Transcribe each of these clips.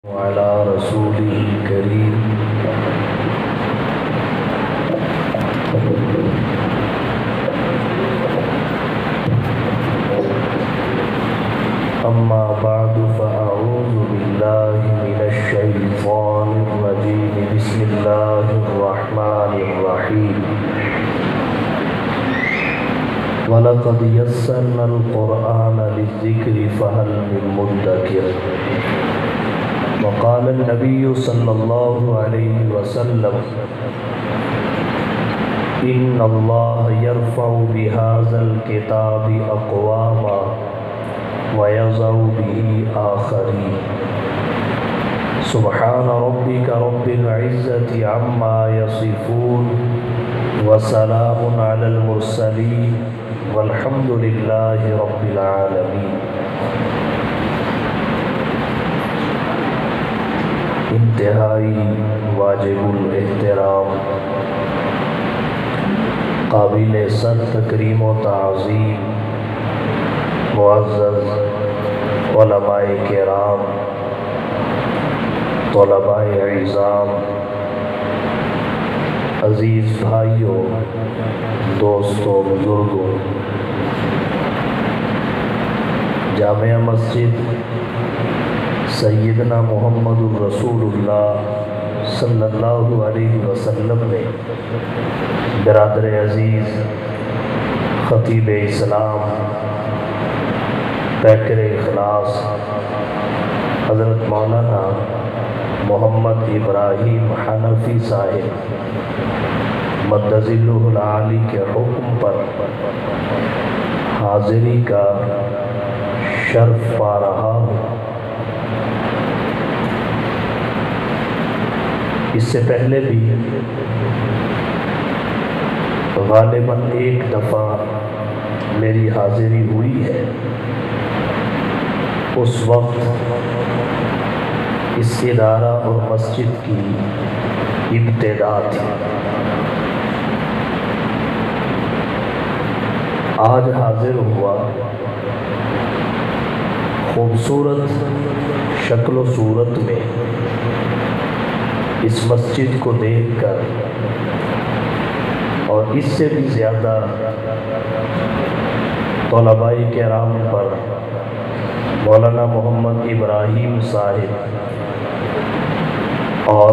وعلى رسوله الكريم أما بعد فأعوذ بالله من الشيطان الرجيم بسم الله الرحمن الرحيم وَلَقَدْ يَسَّرْنَا الْقُرْآنَ لِلذِّكْرِ فَهَلْ مِن مُّدَّكِرٍ وقال النبي صلى الله عليه وسلم إن الله يرفع بهذا الكتاب أقواما ويضع به آخرين سبحان ربك رب العزة عما يصفون وسلام على المرسلين والحمد لله رب العالمين۔ انتہائی واجب الاحترام، قابل سر تکریم و تعظیم معزز علماء کرام، طلباء اعظام، عزیز بھائیوں، دوستوں، بزرگوں، جامعہ مسجد سیدنا محمد الرسول اللہ صلی اللہ علیہ وسلم میں برادر عزیز، خطیب اسلام، پیکر اخلاص حضرت مولانا محمد ابراہیم حنفی صاحب مدظ اللہ العالی کے حکم پر حاضری کا شرف پا رہا ہوں۔ اس سے پہلے بھی غالباً ایک دفعہ میری حاضری ہوئی ہے، اس وقت اس ادارہ اور مسجد کی ابتدا تھی۔ آج حاضر ہوا، خوبصورت شکل و صورت میں اس مسجد کو دیکھ کر، اور اس سے بھی زیادہ طلباء کرام پر مولانا محمد ابراہیم صاحب اور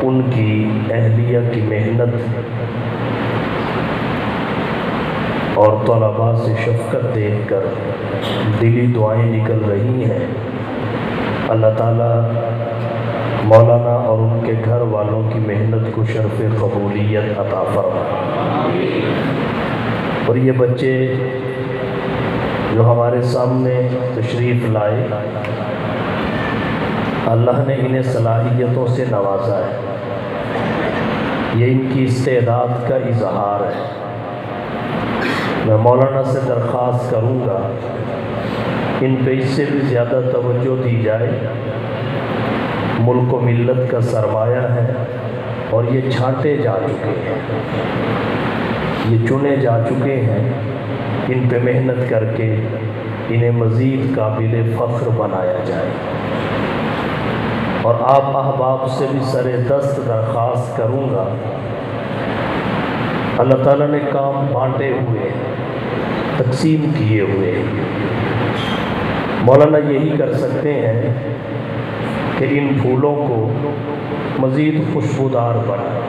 ان کی اہلیہ کی محنت اور طلباء سے شفقت دیکھ کر دلی دعائیں نکل رہی ہیں۔ اللہ تعالیٰ مولانا اور ان کے گھر والوں کی محنت کو شرف قبولیت عطا فرمائے۔ اور یہ بچے جو ہمارے سامنے تشریف لائے، اللہ نے انہیں صلاحیتوں سے نوازا ہے، یہ ان کی استعداد کا اظہار ہے۔ میں مولانا سے درخواست کروں گا ان پہ اس سے بھی زیادہ توجہ دی جائے، ملک و ملت کا سرمایہ ہے، اور یہ چھانٹے جا چکے ہیں، یہ چنے جا چکے ہیں، ان پہ محنت کر کے انہیں مزید قابل فخر بنایا جائے۔ اور آپ احباب سے بھی سر دست درخواست کروں گا، اللہ تعالیٰ نے کام بانٹے ہوئے، تقسیم کیے ہوئے، مولانا یہی کر سکتے ہیں کہ ان پھولوں کو مزید خوشبودار بنائیں،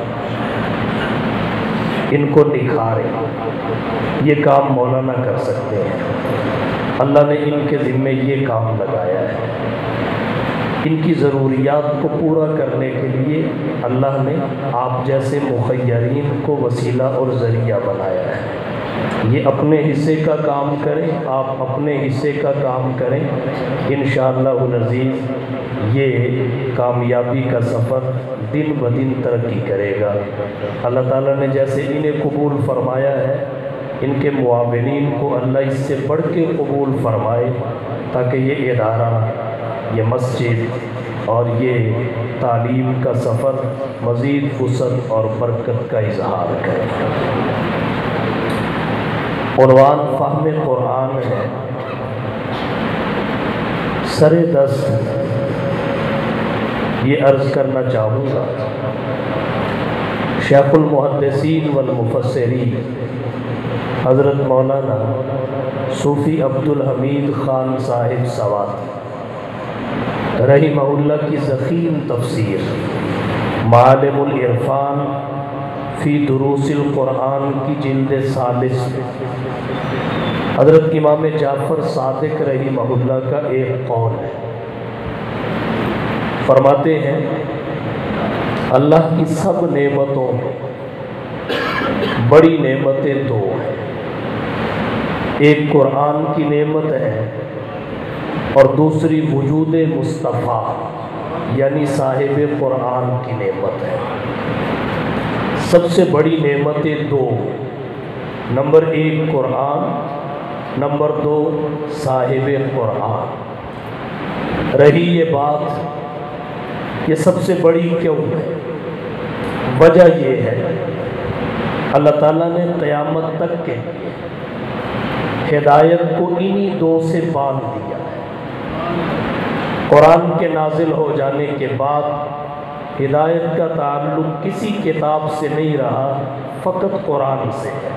ان کو نکھاریں، یہ کام مولانا کر سکتے ہیں۔ اللہ نے ان کے ذمے یہ کام لگایا ہے، ان کی ضروریات کو پورا کرنے کے لیے اللہ نے آپ جیسے مخیرین کو وسیلہ اور ذریعہ بنایا ہے۔ یہ اپنے حصے کا کام کریں، آپ اپنے حصے کا کام کریں، انشاءاللہ العزیز یہ کامیابی کا سفر دن بدن ترقی کرے گا۔ اللہ تعالیٰ نے جیسے انہیں قبول فرمایا ہے، ان کے معاونین کو اللہ اس سے بڑھ کے قبول فرمائے، تاکہ یہ ادارہ، یہ مسجد اور یہ تعلیم کا سفر مزید وسعت اور برکت کا اظہار کرے۔ عنوان فہم قرآن ہے۔ سر دست یہ عرض کرنا چاہوں گا، شیخ المحدثین والمفسرین حضرت مولانا صوفی عبدالحمید خان صاحب سوات رحمہ اللہ کی ضخیم تفسیر معالم العرفان فی دروس القرآن کی جلد ثالث میں حضرت امام جعفر صادق رحمہ اللہ کا ایک قول ہے۔ فرماتے ہیں اللہ کی سب نعمتوں میں بڑی نعمتیں دو ہیں، ایک قرآن کی نعمت ہے اور دوسری وجود مصطفیٰ یعنی صاحب قرآن کی نعمت ہے۔ سب سے بڑی نعمتیں دو، نمبر ایک قرآن، نمبر دو صاحب قرآن۔ رہی یہ بات یہ سب سے بڑی کیوں ہے، وجہ یہ ہے اللہ تعالیٰ نے قیامت تک کے ہدایت کو انہی دو سے باندھ دیا ہے۔ قرآن کے نازل ہو جانے کے بعد ہدایت کا تعلق کسی کتاب سے نہیں رہا، فقط قرآن سے ہے۔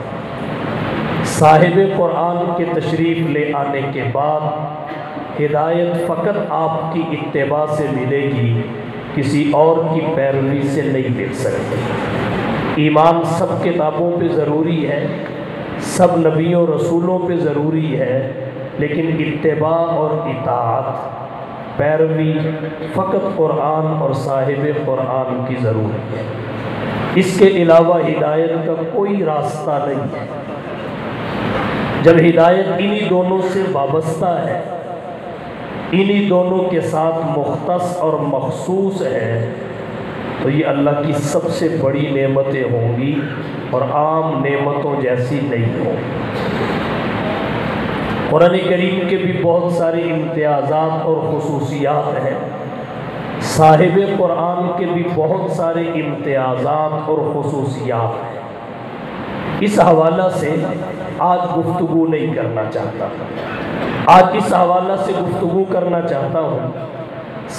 صاحب قرآن کے تشریف لے آنے کے بعد ہدایت فقط آپ کی اتباع سے ملے گی، کسی اور کی پیروی سے نہیں مل سکتی۔ ایمان سب کتابوں پہ ضروری ہے، سب نبیوں رسولوں پہ ضروری ہے، لیکن اتباع اور اطاعت پیروی فقط قرآن اور صاحب قرآن کی ضروری ہے۔ اس کے علاوہ ہدایت کا کوئی راستہ نہیں ہے۔ جب ہدایت انہی دونوں سے وابستہ ہے، انہی دونوں کے ساتھ مختص اور مخصوص ہے، تو یہ اللہ کی سب سے بڑی نعمتیں ہوں گی اور عام نعمتوں جیسی نہیں ہوں۔ قرآن کریم کے بھی بہت سارے امتیازات اور خصوصیات ہیں، صاحب قرآن کے بھی بہت سارے امتیازات اور خصوصیات ہیں۔ اس حوالہ سے آج گفتگو نہیں کرنا چاہتا، آج اس حوالہ سے گفتگو کرنا چاہتا ہوں۔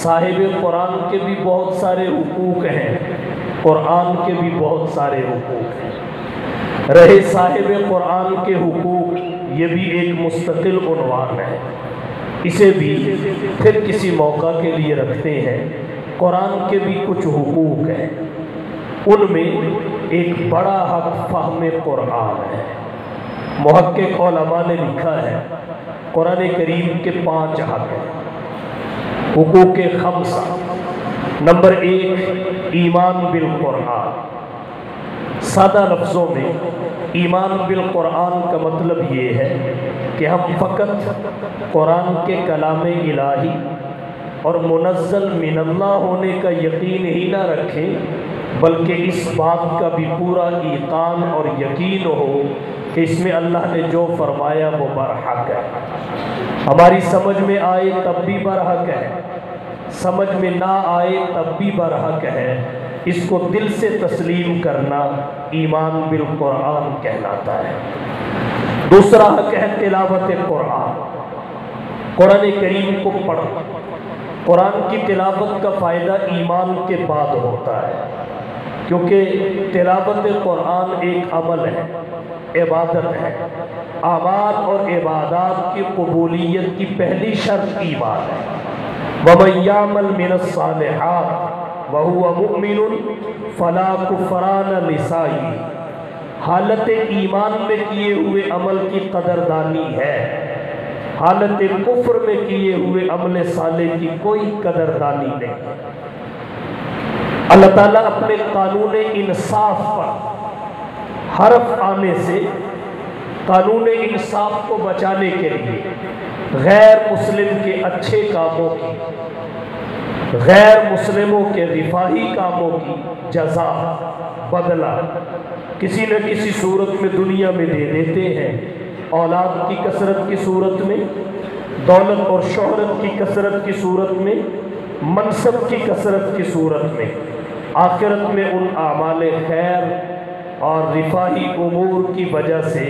صاحب قرآن کے بھی بہت سارے حقوق ہیں، قرآن کے بھی بہت سارے حقوق ہیں۔ رہے صاحب قرآن کے حقوق، یہ بھی ایک مستقل عنوان ہے، اسے بھی پھر کسی موقع کے لیے رکھتے ہیں۔ قرآن کے بھی کچھ حقوق ہیں، ان میں ایک بڑا حق فہم قرآن ہے۔ محقق علماء نے لکھا ہے قرآن کریم کے 5 حق ہیں، حقوق خمسہ۔ نمبر 1 ایمان بالقرآن۔ سادہ لفظوں میں ایمان بالقرآن کا مطلب یہ ہے کہ ہم فقط قرآن کے کلام الہی اور منزل من اللہ ہونے کا یقین ہی نہ رکھیں، بلکہ اس بات کا بھی پورا ایقان اور یقین ہو کہ اس میں اللہ نے جو فرمایا وہ برحق ہے۔ ہماری سمجھ میں آئے تب بھی برحق ہے، سمجھ میں نہ آئے تب بھی برحق ہے۔ اس کو دل سے تسلیم کرنا ایمان بالقرآن کہلاتا ہے۔ دوسرا حق ہے تلاوت قرآن۔ قرآن کریم کو پڑھو۔ قرآن کی تلاوت کا فائدہ ایمان کے بعد ہوتا ہے، کیونکہ تلاوت قرآن ایک عمل ہے، عبادت ہے۔ اعمال اور عبادات کی قبولیت کی پہلی شرط ایمان ہے۔ وَمَن يَعْمَلْ مِنَ الصَّالِحَاتِ وَهُوَ مُؤْمِنٌ فَلَا كُفْرَانَ لِسَعْيِهِ۔ حالت ایمان میں کیے ہوئے عمل کی قدردانی ہے، حالت کفر میں کیے ہوئے عمل صالح کی کوئی قدردانی نہیں۔ اللہ تعالیٰ اپنے قانون انصاف پر حرف آنے سے قانون انصاف کو بچانے کے لیے غیر مسلم کے اچھے کاموں کی، غیر مسلموں کے رفاہی کاموں کی جزا، بدلہ کسی نہ کسی صورت میں دنیا میں دے دیتے ہیں۔ اولاد کی کثرت کی صورت میں، دولت اور شہرت کی کثرت کی صورت میں، منصب کی کثرت کی صورت میں، آخرت میں ان اعمال خیر اور رفاہی امور کی وجہ سے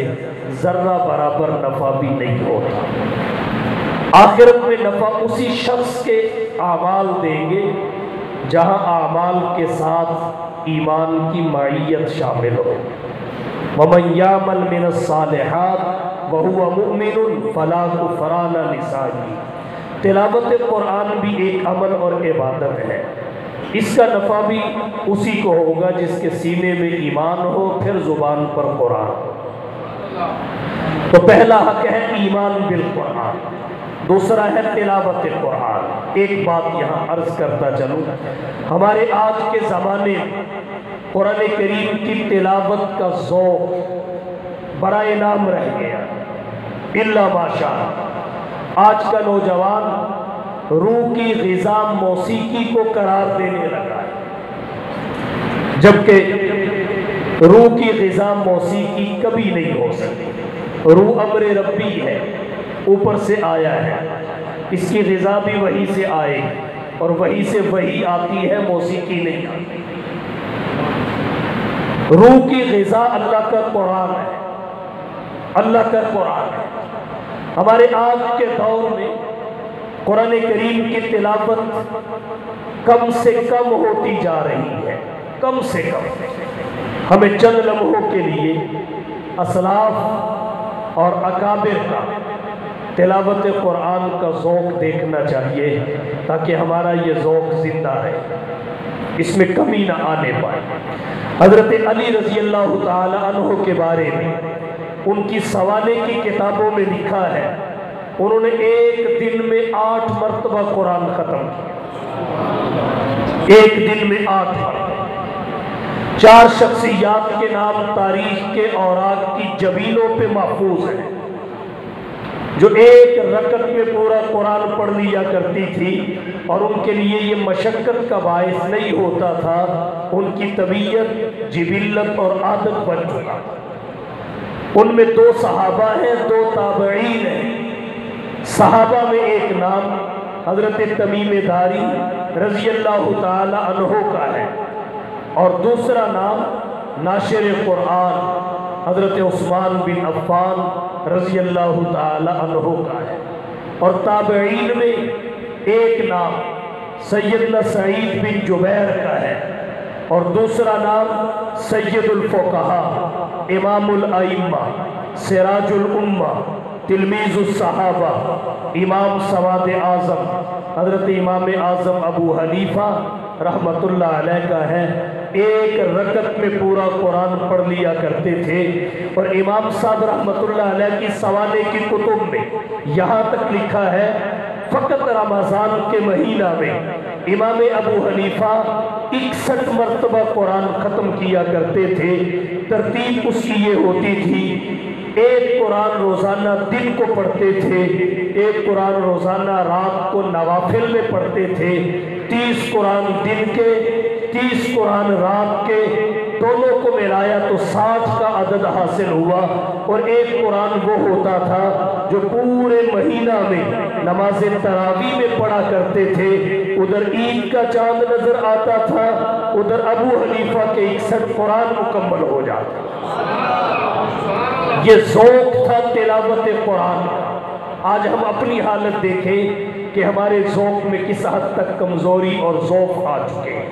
ذرہ برابر نفع بھی نہیں ہوتا۔ آخرت میں نفع اسی شخص کے اعمال دیں گے جہاں اعمال کے ساتھ ایمان کی معیت شامل ہو۔ وَمَن يَعْمَلْ مِنَ الصَّالِحَاتِ وَهُوَ مُؤْمِنٌ فَلَا كُفْرَانَ لِسَانِهِ۔ تلاوت قرآن بھی ایک عمل اور عبادت ہے، اس کا نفع بھی اسی کو ہوگا جس کے سینے میں ایمان ہو، پھر زبان پر قرآن ہو۔ تو پہلا حق ہے ایمان بالقرآن، دوسرا ہے تلاوت قرآن۔ ایک بات یہاں عرض کرتا چلوں، ہمارے آج کے زمانے میں قرآن کریم کی تلاوت کا ذوق بڑا انعام رہ گیا، الا ماشاء اللہ۔ آج کا نوجوان روح کی غذا موسیقی کو قرار دینے لگا ہے، جبکہ روح کی غذا موسیقی کبھی نہیں ہو سکتی۔ روح امر ربی ہے، اوپر سے آیا ہے، اس کی غذا بھی وہی سے آئے اور وہی سے وہی آتی ہے، موسیقی نہیں آتی۔ روح کی غذا اللہ کا قرآن ہے، اللہ کا قرآن ہے۔ ہمارے آج کے دور میں قرآن کریم کی تلاوت کم سے کم ہوتی جا رہی ہے، کم سے کم۔ ہمیں چند لمحوں کے لیے اسلاف اور اکابر کا تلاوت قرآن کا ذوق دیکھنا چاہیے تاکہ ہمارا یہ ذوق زندہ رہے، اس میں کمی نہ آنے پائے۔ حضرت علی رضی اللہ تعالی عنہ کے بارے میں ان کی سوانے کی کتابوں میں لکھا ہے، انہوں نے ایک دن میں 8 مرتبہ قرآن ختم کیا، ایک دن میں 8 مرتبہ۔ 4 شخصیات کے نام تاریخ کے اوراق کی جبینوں پہ محفوظ ہیں، جو ایک رکعت میں پورا قرآن پڑھ لیا کرتی تھی، اور ان کے لیے یہ مشقت کا باعث نہیں ہوتا تھا، ان کی طبیعت جبلت اور عادت بن چکا۔ ان میں 2 صحابہ ہیں، 2 تابعین ہیں۔ صحابہ میں ایک نام حضرت تمیم داری رضی اللہ تعالی عنہ کا ہے، اور دوسرا نام ناشر قرآن حضرت عثمان بن عفان رضی اللہ تعالی عنہ کا ہے۔ اور تابعین میں ایک نام سیدنا سعید بن جبیر کا ہے، اور دوسرا نام سید الفقہا، امام الائمہ، سراج الامہ، تلمیذ الصحابہ، امام سواد اعظم حضرت امام اعظم ابو حنیفہ رحمت اللہ علیہ کا ہے۔ ایک رکعت میں پورا قرآن پڑھ لیا کرتے تھے، اور امام صاحب رحمت اللہ علیہ کی سوانے کی کتب میں یہاں تک لکھا ہے، فقط رمضان کے مہینہ میں امام ابو حنیفہ 61 مرتبہ قرآن ختم کیا کرتے تھے۔ ترتیب اس کی یہ ہوتی تھی، ایک قرآن روزانہ دن کو پڑھتے تھے، ایک قرآن روزانہ رات کو نوافل میں پڑھتے تھے، 30 قرآن دن کے 30 قرآن رات کے، دونوں کو ملایا تو 60 کا عدد حاصل ہوا۔ اور ایک قرآن وہ ہوتا تھا جو پورے مہینہ میں نماز تراویح میں پڑھا کرتے تھے، ادھر عید کا چاند نظر آتا تھا، ادھر ابو حنیفہ کے 61 قرآن مکمل ہو جاتا۔ یہ ذوق تھا تلاوت قرآن کا۔ آج ہم اپنی حالت دیکھیں کہ ہمارے ذوق میں کس حد تک کمزوری اور ذوق آ چکے ہیں۔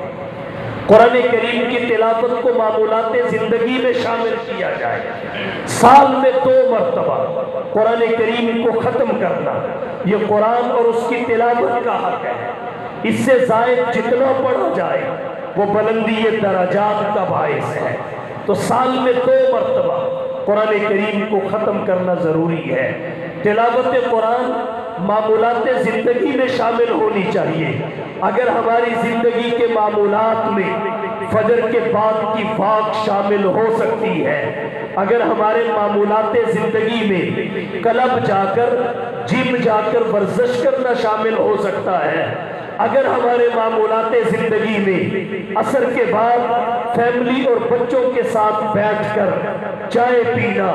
قرآن کریم کی تلاوت کو معمولات زندگی میں شامل کیا جائے، سال میں 2 مرتبہ قرآن کریم کو ختم کرنا، یہ قرآن اور اس کی تلاوت کا حق ہے۔ اس سے زائد جتنا پڑھا جائے وہ بلندی درجات کا باعث ہے۔ تو سال میں 2 مرتبہ قرآن کریم کو ختم کرنا ضروری ہے۔ تلاوت قرآن معمولات زندگی میں شامل ہونی چاہیے۔ اگر ہماری زندگی کے معمولات میں فجر کے بعد کی واک شامل ہو سکتی ہے، اگر ہمارے معمولات زندگی میں کلب جا کر جم جا کر ورزش کرنا شامل ہو سکتا ہے، اگر ہمارے معمولات زندگی میں عصر کے بعد فیملی اور بچوں کے ساتھ بیٹھ کر چائے پینا،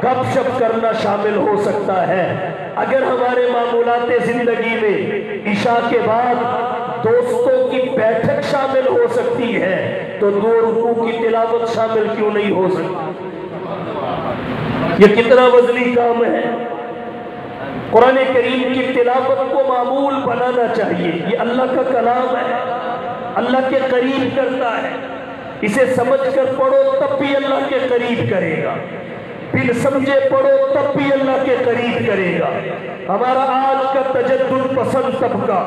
گپ شپ کرنا شامل ہو سکتا ہے، اگر ہمارے معمولات زندگی میں عشاء کے بعد دوستوں کی بیٹھک شامل ہو سکتی ہے، تو 2 رکوع کی تلاوت شامل کیوں نہیں ہو سکتی؟ یہ کتنا وزنی کام ہے۔ قرآن کریم کی تلاوت کو معمول بنانا چاہیے، یہ اللہ کا کلام ہے، اللہ کے قریب کرتا ہے۔ اسے سمجھ کر پڑھو تب بھی اللہ کے قریب کرے گا، بن سمجھے پڑھو تب بھی اللہ کے قریب کرے گا۔ ہمارا آج کا تجدد پسند طبقہ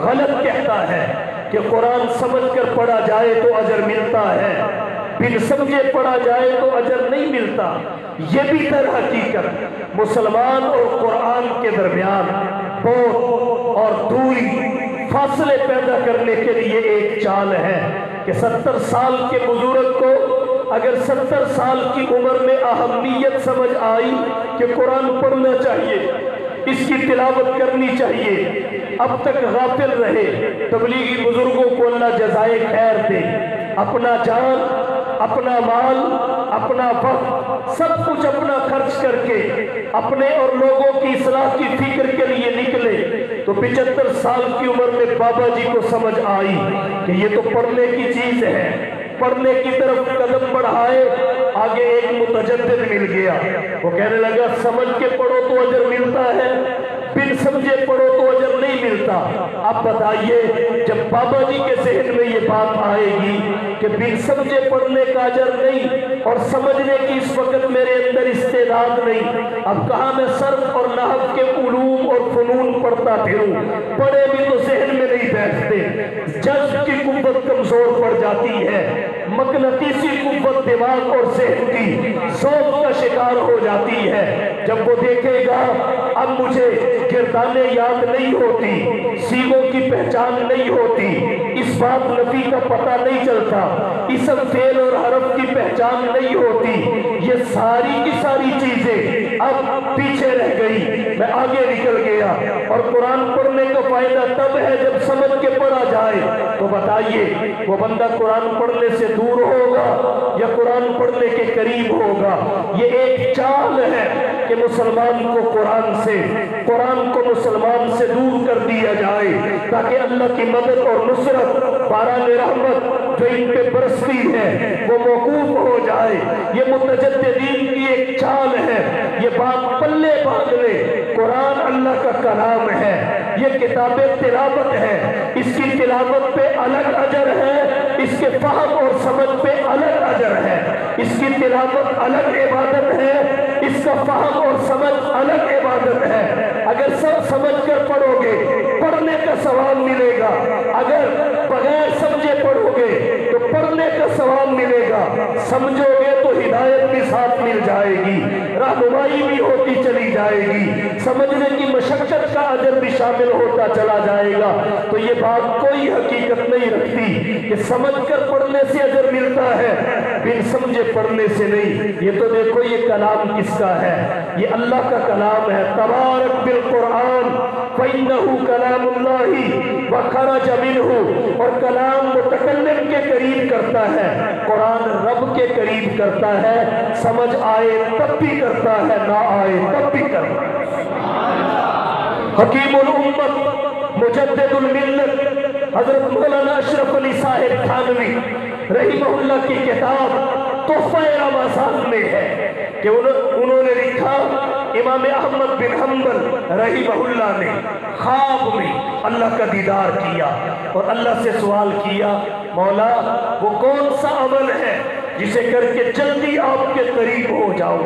غلط کہتا ہے کہ قرآن سمجھ کر پڑھا جائے تو اجر ملتا ہے، بن سمجھے پڑھا جائے تو اجر نہیں ملتا۔ یہ بھی در حقیقت مسلمان اور قرآن کے درمیان بہت اور دوری فاصلے پیدا کرنے کے لیے ایک چال ہے کہ 70 سال کے بزرگ کو اگر 70 سال کی عمر میں اہمیت سمجھ آئی کہ قرآن پڑھنا چاہیے، اس کی تلاوت کرنی چاہیے، اب تک غافل رہے، تبلیغی بزرگوں کو اللہ جزائے خیر دے، اپنا جان، اپنا مال، اپنا وقت، سب کچھ اپنا خرچ کر کے اپنے اور لوگوں کی اصلاح کی فکر کے لیے نکلے تو 75 سال کی عمر میں بابا جی کو سمجھ آئی کہ یہ تو پڑھنے کی چیز ہے۔ پڑھنے کی طرف قدم بڑھائے، آگے ایک متجدد مل گیا، وہ کہنے لگا سمجھ کے پڑھو تو اجر ملتا ہے، بن سمجھے پڑھو تو اجر نہیں ملتا۔ اب بتائیے جب بابا جی کے ذہن میں یہ بات آئے گی کہ بن سمجھے پڑھنے کا اجر نہیں اور سمجھنے کی اس وقت میرے اندر استعداد نہیں، اب کہاں میں صرف اور نحو کے علوم اور فنون پڑھتا پھروں، پڑھے بھی تو ذہن میں نہیں بیٹھتے، جذب کی قوت کمزور پڑ جاتی ہے، مقناطیسی قوت دماغ اور ذہن کی ذوق کا شکار ہو جاتی ہے۔ جب وہ دیکھے گا اب مجھے گردانیں یاد نہیں ہوتی، سیغوں کی پہچان نہیں ہوتی، اس بات نفی کا پتہ نہیں چلتا، اسم فعل اور حرف کی پہچان نہیں ہوتی، یہ ساری کی ساری چیزیں اب پیچھے رہ گئی، میں آگے نکل گیا۔ اور قرآن پڑھنے کا فائدہ تب ہے جب سمجھ کے پڑھا جائے۔ تو بتائیے وہ بندہ قرآن پڑھنے سے دور ہوگا یا قرآن پڑھنے کے قریب ہوگا؟ یہ ایک چال ہے کہ مسلمان کو قرآن کو مسلمان سے دور کر دیا جائے تاکہ اللہ کی مدد اور نصرت، باران رحمت جو ان پہ برستی ہے وہ موقوف ہو جائے۔ یہ متجددین کی ایک چال ہے، یہ بات پلے باندھ لے، قرآن اللہ کا کلام ہے، یہ کتاب تلاوت ہے، اس کی تلاوت پہ الگ اجر ہے، اس کے فہم اور سمجھ پہ الگ اجر ہے، اس کی تلاوت الگ عبادت ہے، اس کا فہم اور سمجھ الگ عبادت ہے۔ اگر سب سمجھ کر پڑھو گے پڑھنے کا ثواب ملے گا، اگر بغیر سمجھے پڑھو گے تو پڑھنے کا ثواب ملے گا، سمجھو گے تو ہدایت بھی ساتھ مل جائے گی، رہنمائی بھی ہوتی چلی جائے گی، سمجھنے کی مشقت کا اجر بھی شامل ہوتا چلا جائے گا۔ تو یہ بات کوئی حقیقت نہیں رکھتی کہ سمجھ کر پڑھنے سے اجر ملتا ہے، بن سمجھے پڑھنے سے نہیں۔ یہ تو دیکھو یہ کلام کس کا ہے، یہ اللہ کا کلام ہے۔ تبارک بالقرآن فإنه کلام اللہ وخرج منہ، اور کلام متکلم کے قریب کرتا ہے، قرآن رب کے قریب کرتا ہے، سمجھ آئے تب بھی کرتا ہے، نہ آئے تب بھی کرتا ہے۔ حکیم الامت مجدد الملت حضرت مولانا اشرف علی صاحب تھانوی رحمہ اللہ کی کتاب تحفہ رمضان میں ہے کہ انہوں نے لکھا امام احمد بن حنبل رحمہ اللہ نے خواب میں اللہ کا دیدار کیا اور اللہ سے سوال کیا، مولا وہ کون سا عمل ہے جسے کر کے جلدی آپ کے قریب ہو جاؤ،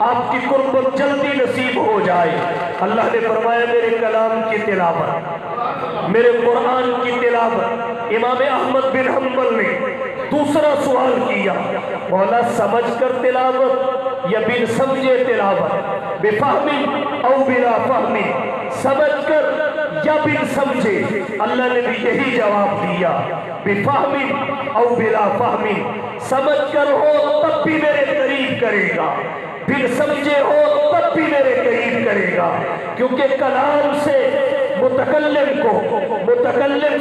آپ کی قربت جلدی نصیب ہو جائے؟ اللہ نے فرمایا میرے کلام کی تلاوت، میرے قرآن کی تلاوت۔ امام احمد بن حنبل نے دوسرا سوال کیا، مولا سمجھ کر تلاوت یا بن سمجھے تلاوت؟ بفہم او بلا فہم، سمجھ کر یا بن سمجھے؟ اللہ نے بھی یہی جواب دیا، بفہم او بلا فہم، سمجھ کر ہو تب بھی میرے قریب کرے گا، بن سمجھے ہو تب بھی میرے قریب کرے گا، کیونکہ کلام سے متکلم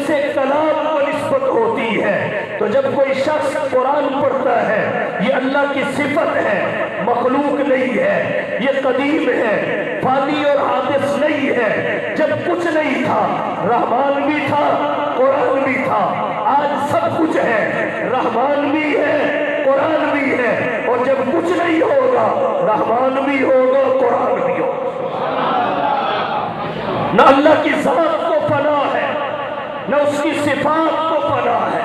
سے کلام کو نسبت ہوتی ہے۔ تو جب کوئی شخص قرآن پڑھتا ہے یہ اللہ کی صفت ہے، مخلوق نہیں ہے، یہ قدیم ہے، فانی اور حادث نہیں ہے۔ جب کچھ نہیں تھا رحمان بھی تھا، قرآن بھی تھا، آج سب کچھ ہے، رحمان بھی ہے، قرآن بھی ہے، اور جب کچھ نہیں ہوگا رحمان بھی ہوگا، قرآن بھی ہوگا۔ نہ اللہ کی ذات کو پناہ ہے، نہ اس کی صفات کو پناہ ہے۔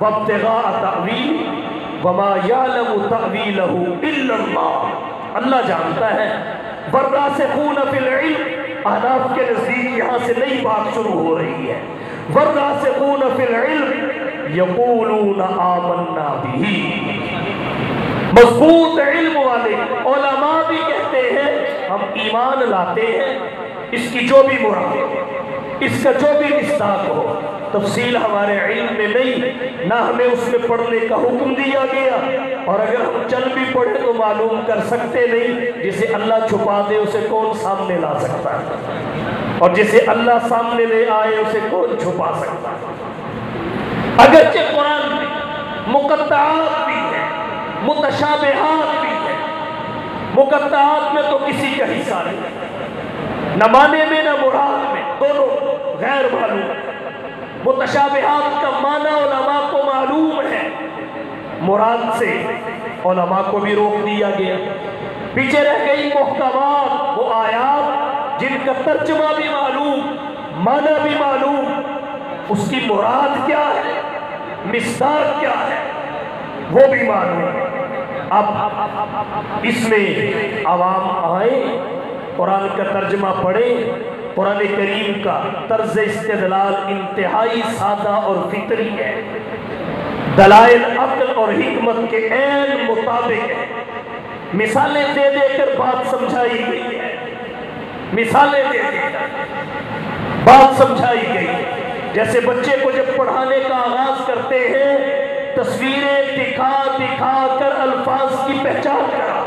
وابتغاء تأویل وما یعلم تأویلہ الا اللہ، اللہ جانتا ہے۔ والراسخون فی العلم، احناف کے نزدیک یہاں سے نئی بات شروع ہو رہی ہے۔ والراسخون فی العلم یقولون آمنا بہ، مضبوط علم والے علماء بھی کہتے ہیں ہم ایمان لاتے ہیں، اس کی جو بھی مراد، اس کا جو بھی مصداق ہو، تفصیل ہمارے علم میں نہیں، نہ ہمیں اس میں پڑھنے کا حکم دیا گیا، اور اگر ہم چل بھی پڑھیں تو معلوم کر سکتے نہیں۔ جسے اللہ چھپا دے اسے کون سامنے لا سکتا ہے، اور جسے اللہ سامنے لے آئے اسے کون چھپا سکتا ہے۔ اگرچہ قرآن میں مقطعات بھی ہیں، متشابہات بھی ہیں، مقطعات میں تو کسی کا حصہ نہیں، نہ معنی میں نہ مراد میں، دونوں غیر معلوم۔ متشابہات کا معنی علماء کو معلوم ہے، مراد سے علماء کو بھی روک دیا گیا۔ پیچھے رہ گئی محکمات، وہ آیات جن کا ترجمہ بھی معلوم، معنی بھی معلوم، اس کی مراد کیا ہے، مصداق کیا ہے، وہ بھی معلوم۔ اب اس میں عوام آئیں، قرآن کا ترجمہ پڑھیں۔ قرآن کریم کا طرز استدلال انتہائی سادہ اور فطری ہے، دلائل عقل اور حکمت کے عین مطابق ہے۔ مثالیں دے دے کر بات سمجھائی گئی ہے، مثالیں دے دے کر بات سمجھائی گئی ہے۔ جیسے بچے کو جب پڑھانے کا آغاز کرتے ہیں، تصویریں دکھا دکھا کر الفاظ کی پہچان کرا،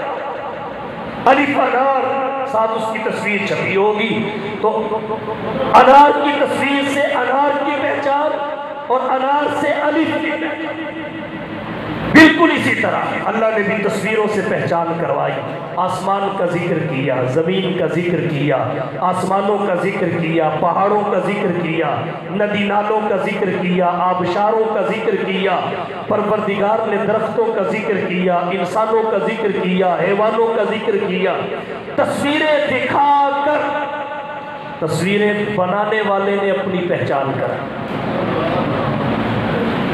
الف انار، ساتھ اس کی تصویر چھپی ہوگی، تو انار کی تصویر سے انار کی پہچان اور انار سے الف کی پہچان۔ بالکل اسی طرح اللہ نے بھی تصویروں سے پہچان کروائی۔ آسمان کا ذکر کیا، زمین کا ذکر کیا، آسمانوں کا ذکر کیا، پہاڑوں کا ذکر کیا، ندی نالوں کا ذکر کیا، آبشاروں کا ذکر کیا، پروردگار نے درختوں کا ذکر کیا، انسانوں کا ذکر کیا، حیوانوں کا ذکر کیا۔ تصویریں دکھا کر، تصویریں بنانے والے نے اپنی پہچان کرائی،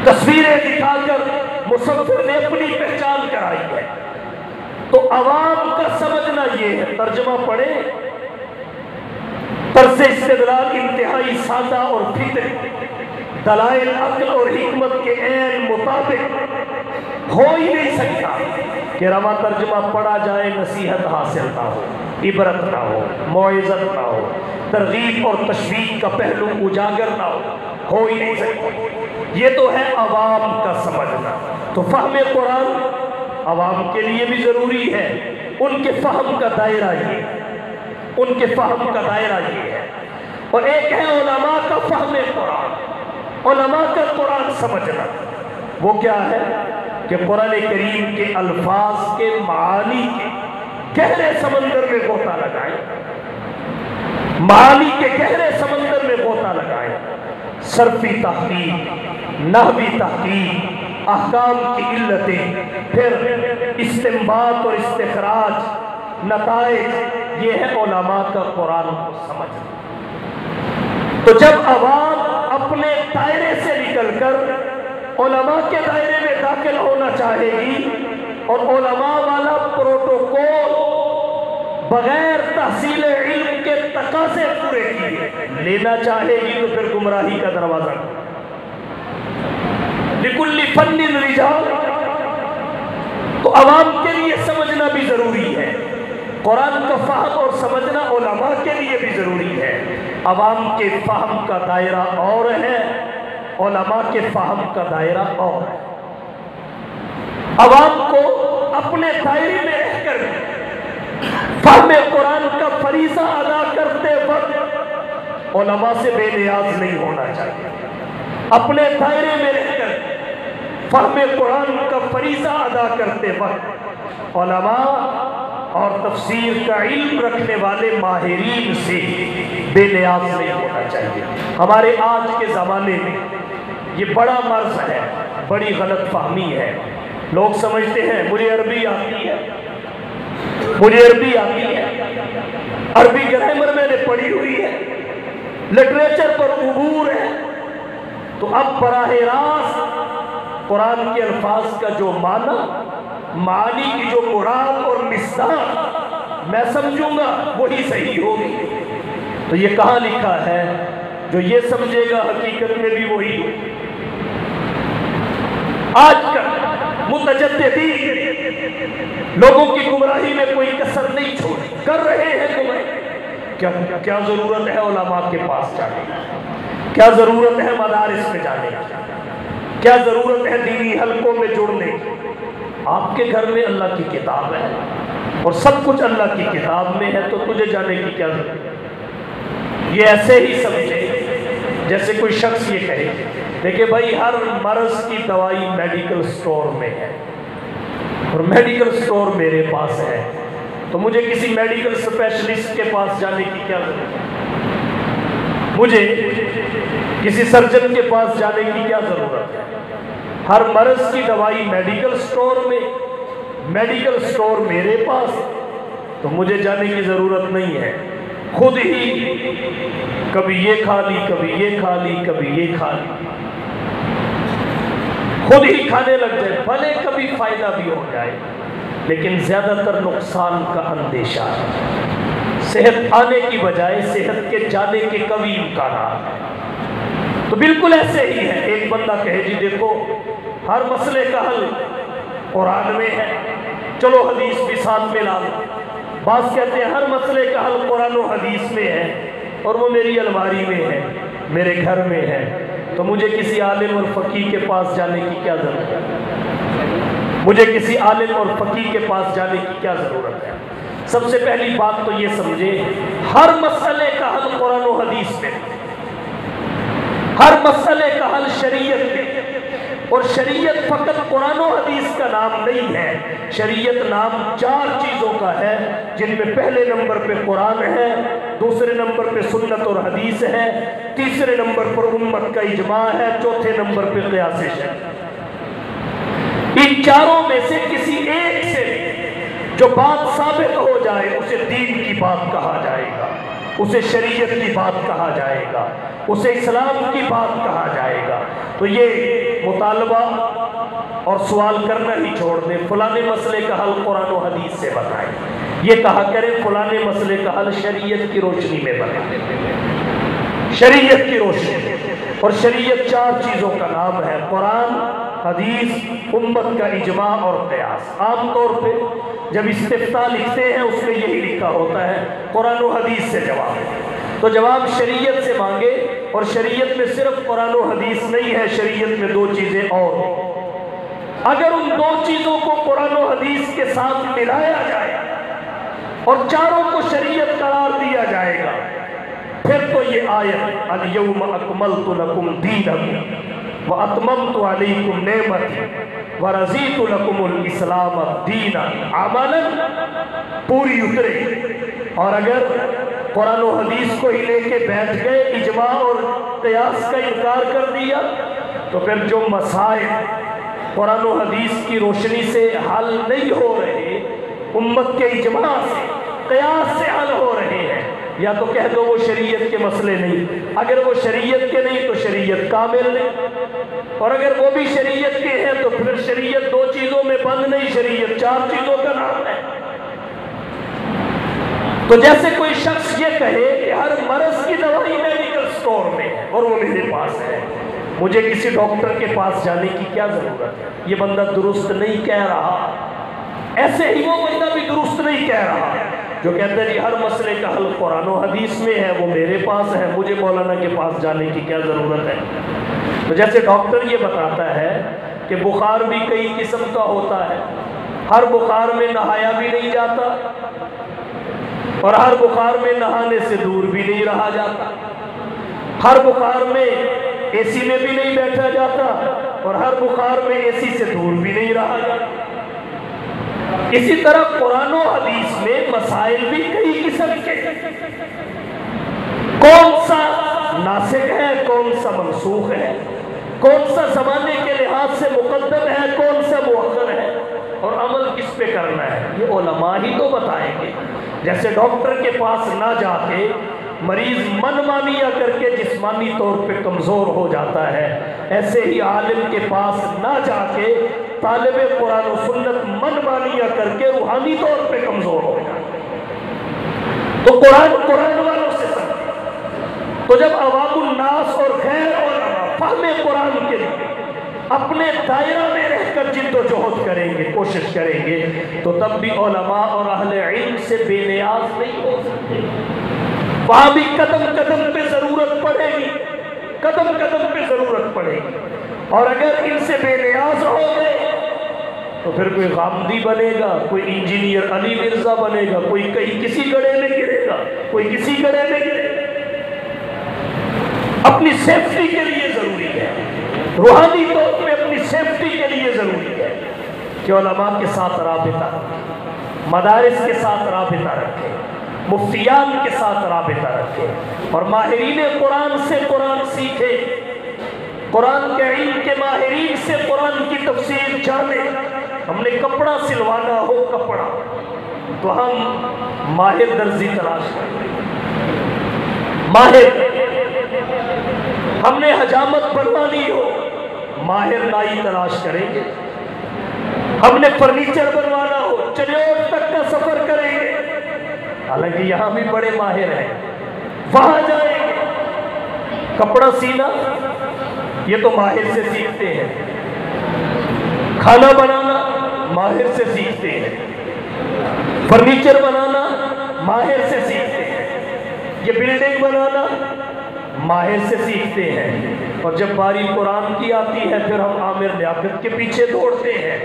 تصویریں دکھا کر مصور نے اپنی پہچان کرائی ہے۔ تو عوام کا سمجھنا یہ ہے، ترجمہ پڑھے، طرز استدلال انتہائی سادہ اور فطری، دلائل عقل اور حکمت کے عین مطابق ہو ہی نہیں سکتا کہ رواں ترجمہ پڑھا جائے نصیحت حاصل نہ ہو، عبرت نہ ہو، موعظت نہ ہو، ترغیب اور تشویق کا پہلو اجاگر نہ ہو ہی نہیں سکتا۔ یہ تو ہے عوام کا سمجھنا۔ تو فہم قرآن عوام کے لیے بھی ضروری ہے، ان کے فہم کا دائرہ یہ، ان کے فہم کا دائرہ یہ ہے۔ اور ایک ہے علماء کا فہم قرآن، علماء کا قرآن سمجھنا۔ وہ کیا ہے کہ قرآن کریم کے الفاظ کے معانی کے گہرے سمندر میں غوطہ لگائیں، معانی کے گہرے سمندر میں غوطہ لگائیں، صرفی تحقیق، نحوی تحقیق، احکام کی علتیں، پھر استنباط اور استخراج، نتائج، یہ ہے علماء کا قرآن کو سمجھنا۔ تو جب عوام اپنے دائرے سے نکل کر علماء کے دائرے میں داخل ہونا چاہے گی اور علماء والا پروٹوکول بغیر تحصیل علم کے تقاضے پورے کیے لینا چاہے گی تو پھر گمراہی کا دروازہ۔ لکل فن رجال، تو عوام کے لیے سمجھنا بھی ضروری ہے، قرآن کا فہم اور سمجھنا علماء کے لیے بھی ضروری ہے۔ عوام کے فہم کا دائرہ اور ہے، علماء کے فہم کا دائرہ اور ہے۔ عوام کو اپنے دائرے میں رہ کر فہم قرآن کا فریضہ ادا کرتے وقت علماء سے بے نیاز نہیں ہونا چاہیے۔ اپنے دائرے میں رہ کر فہم قرآن کا فریضہ ادا کرتے وقت علماء اور تفسیر کا علم رکھنے والے ماہرین سے بے نیاز نہیں ہونا چاہیے۔ ہمارے آج کے زمانے میں یہ بڑا مرض ہے، بڑی غلط فہمی ہے۔ لوگ سمجھتے ہیں مجھے عربی آتی ہے، مجھے عربی آتی ہے، عربی گرامر میں نے پڑھی ہوئی ہے، لٹریچر پر عبور ہے، تو اب براہ راست قرآن کے الفاظ کا جو معنی کی جو مراد اور مصداق میں سمجھوں گا وہی صحیح ہوگی۔ تو یہ کہاں لکھا ہے؟ جو یہ سمجھے گا حقیقت میں بھی وہی ہو۔ آج کل متجددین لوگوں کی گمراہی میں کوئی کسر نہیں چھوڑی، کر رہے ہیں گمراہی۔ کیا ضرورت ہے علماء کے پاس جانے کی؟ کیا ضرورت ہے مدارس میں جانے کی؟ کیا ضرورت ہے دینی حلقوں میں جڑنے کی؟ آپ کے گھر میں اللہ کی کتاب ہے اور سب کچھ اللہ کی کتاب میں ہے، تو تجھے جانے کی کیا ضرورت ہے؟ یہ ایسے ہی سمجھے جیسے کوئی شخص یہ کہے دیکھیں بھائی ہر مرض کی دوائی میڈیکل سٹور میں ہے اور میڈیکل سٹور میرے پاس ہے، تو مجھے کسی میڈیکل سپیشلسٹ کے پاس جانے کی کیا ضرورت ہے؟ مجھے کسی سرجن کے پاس جانے کی کیا ضرورت ہے؟ ہر مرض کی دوائی میڈیکل سٹور میں، میڈیکل سٹور میرے پاس، تو مجھے جانے کی ضرورت نہیں ہے۔ خود ہی کبھی یہ کھا لی، کبھی یہ کھا لی، کبھی یہ کھا لی، خود ہی کھانے لگ جائے، بھلے کبھی فائدہ بھی ہو جائے لیکن زیادہ تر نقصان کا اندیشہ ہے۔ صحت آنے کی بجائے صحت کے جانے کے کبھی امکانات ہیں۔ تو بالکل ایسے ہی ہے، ایک بندہ کہے جی دیکھو ہر مسئلے کا حل قرآن میں ہے، چلو حدیث بھی ساتھ میں لا لو۔ بعض کہتے ہیں ہر مسئلے کا حل قرآن و حدیث میں ہے اور وہ میری الماری میں ہے، میرے گھر میں ہے، تو مجھے کسی عالم اور فقیہ کے پاس جانے کی کیا ضرورت ہے؟ مجھے کسی عالم اور فقیہ کے پاس جانے کی کیا ضرورت ہے؟ سب سے پہلی بات تو یہ سمجھے ہر مسئلے کا حل قرآن و حدیث میں، ہر مسئلے کا حل شریعت میں، اور شریعت فقط قرآن و حدیث کا نام نہیں ہے، شریعت نام 4 چیزوں کا ہے، جن میں پہلے نمبر پہ قرآن ہے، دوسرے نمبر پہ سنت اور حدیث ہے، تیسرے نمبر پر امت کا اجماع ہے، چوتھے نمبر پہ قیاس شرعی۔ ان چاروں میں سے کسی ایک سے جو بات ثابت ہو جائے اسے دین کی بات کہا جائے گا، اسے شریعت کی بات کہا جائے گا، اسے اسلام کی بات کہا جائے گا۔ تو یہ مطالبہ اور سوال کرنا ہی چھوڑ دیں، فلانے مسئلے کا حل قرآن و حدیث سے بتائیں، یہ کہا کریں فلانے مسئلے کا حل شریعت کی روشنی میں بتائیں، شریعت کی روشنی میں۔ اور شریعت 4 چیزوں کا نام ہے، قرآن، حدیث، امت کا اجماع اور قیاس۔ عام طور پہ جب استفتاء لکھتے ہیں اس میں یہی لکھا ہوتا ہے قرآن و حدیث سے جواب، تو جواب شریعت سے مانگے، اور شریعت میں صرف قرآن و حدیث نہیں ہے، شریعت میں 2 چیزیں اور ہیں۔ اگر ان 2 چیزوں کو قرآن و حدیث کے ساتھ ملایا جائے اور چاروں کو شریعت قرار دیا جائے گا، پھر تو یہ آیت الیوم اکملت لکم دینکم واتممت علیکم نعمتی ورضیت لکم الاسلام دینا عملا پوری اترے۔ اور اگر قرآن و حدیث کو ہی لے کے بیٹھ گئے، اجماع اور قیاس کا انکار کر دیا، تو پھر جو مسائل قرآن و حدیث کی روشنی سے حل نہیں ہو رہے، امت کے اجماع سے، قیاس سے حل ہو رہے ہیں، یا تو کہہ دو وہ شریعت کے مسئلے نہیں، اگر وہ شریعت کے نہیں تو شریعت کامل نہیں، اور اگر وہ بھی شریعت کے ہیں تو پھر شریعت 2 چیزوں میں بند نہیں، شریعت 4 چیزوں کا نام ہے۔ تو جیسے کوئی شخص یہ کہے کہ ہر مرض کی دوائی میڈیکل سٹور میں ہے اور وہ میرے پاس ہے، مجھے کسی ڈاکٹر کے پاس جانے کی کیا ضرورت ہے؟ یہ بندہ درست نہیں کہہ رہا۔ ایسے ہی وہ بندہ بھی درست نہیں کہہ رہا جو کہتا ہے جی ہر مسئلے کا حل قرآن و حدیث میں ہے، وہ میرے پاس ہے، مجھے مولانا کے پاس جانے کی کیا ضرورت ہے؟ تو جیسے ڈاکٹر یہ بتاتا ہے کہ بخار بھی کئی قسم کا ہوتا ہے، ہر بخار میں نہایا بھی نہیں جاتا اور ہر بخار میں نہانے سے دور بھی نہیں رہا جاتا، ہر بخار میں اے سی میں بھی نہیں بیٹھا جاتا اور ہر بخار میں اے سی سے دور بھی نہیں رہا جاتا۔ اسی طرح قرآن و حدیث میں مسائل بھی کئی قسم کے، کون سا ناسخ ہے، کون سا منسوخ ہے، کون سا زمانے کے لحاظ سے مقدم ہے، کون سا مؤخر ہے، اور عمل کس پہ کرنا ہے، یہ علماء ہی تو بتائیں گے۔ جیسے ڈاکٹر کے پاس نہ جا کے مریض من مانیہ کر کے جسمانی طور پہ کمزور ہو جاتا ہے، ایسے ہی عالم کے پاس نہ جا کے طالب قرآن و سنت من مانیہ کر کے روحانی طور پہ کمزور ہو جاتا ہے۔ تو قرآن والوں سے سمجھے۔ تو جب عوام الناس اور غیر علماء فہم قرآن کے لیے اپنے دائرہ میں رہ کر جد و جہد کریں گے، کوشش کریں گے، تو تب بھی علماء اور اہل علم سے بے نیاز نہیں ہو سکتے۔ وہاں بھی قدم قدم پہ ضرورت پڑے گی، قدم قدم پہ ضرورت پڑے گی، اور اگر ان سے بے نیاز ہو گئے تو پھر کوئی غامدی بنے گا، کوئی انجینئر علی مرزا بنے گا، کوئی کہیں کسی گڑھے میں گرے گا، کوئی کسی گڑھے میں گرے گا۔ اپنی سیفٹی کے لیے ضروری ہے، روحانی طور پہ اپنی سیفٹی کے لیے ضروری ہے کہ علماء کے ساتھ رابطہ رکھیں، مدارس کے ساتھ رابطہ رکھیں، مفتیان کے ساتھ رابطہ رکھیں، اور ماہرین قرآن سے قرآن سیکھیں، قرآن کے علم کے ماہرین سے قرآن کی تفسیر جانیں۔ ہم نے کپڑا سلوانا ہو کپڑا تو ہم ماہر درزی تلاش کریں، ماہر۔ ہم نے حجامت بنوانی ہو ماہر نائی تلاش کریں گے۔ ہم نے فرنیچر بنوانا ہو چنیوٹ تک کا سفر کریں گے، حالانکہ یہاں بھی بڑے ماہر ہیں، وہاں جائیں گے۔ کپڑا سینا یہ تو ماہر سے سیکھتے ہیں، کھانا بنانا ماہر سے سیکھتے ہیں، فرنیچر بنانا ماہر سے سیکھتے ہیں، یہ بلڈنگ بنانا ماہر سے سیکھتے ہیں۔ اور جب باری قرآن کی آتی ہے پھر ہم عامر لیاقت کے پیچھے دوڑتے ہیں،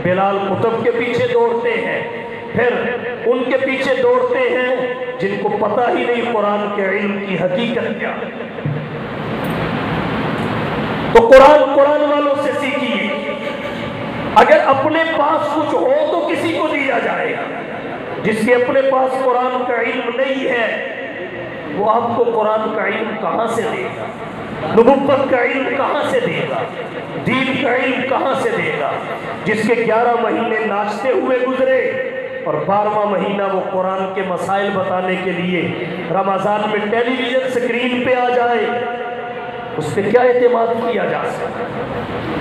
بلال قطب کے پیچھے دوڑتے ہیں، پھر ان کے پیچھے دوڑتے ہیں جن کو پتہ ہی نہیں قرآن کے علم کی حقیقت کیا۔ تو قرآن والوں سے سیکھیے۔ اگر اپنے پاس کچھ ہو تو کسی کو دیا جائے گا، جس کے اپنے پاس قرآن کا علم نہیں ہے وہ آپ کو قرآن کا علم کہاں سے دے گا، نبوت کا علم کہاں سے دے گا، دین کا علم کہاں سے دے گا؟ جس کے 11 مہینے ناچتے ہوئے گزرے اور 12واں مہینہ وہ قرآن کے مسائل بتانے کے لیے رمضان میں ٹیلی ویژن سکرین پہ آ جائے، اس پہ کیا اعتماد کیا جا سکتا؟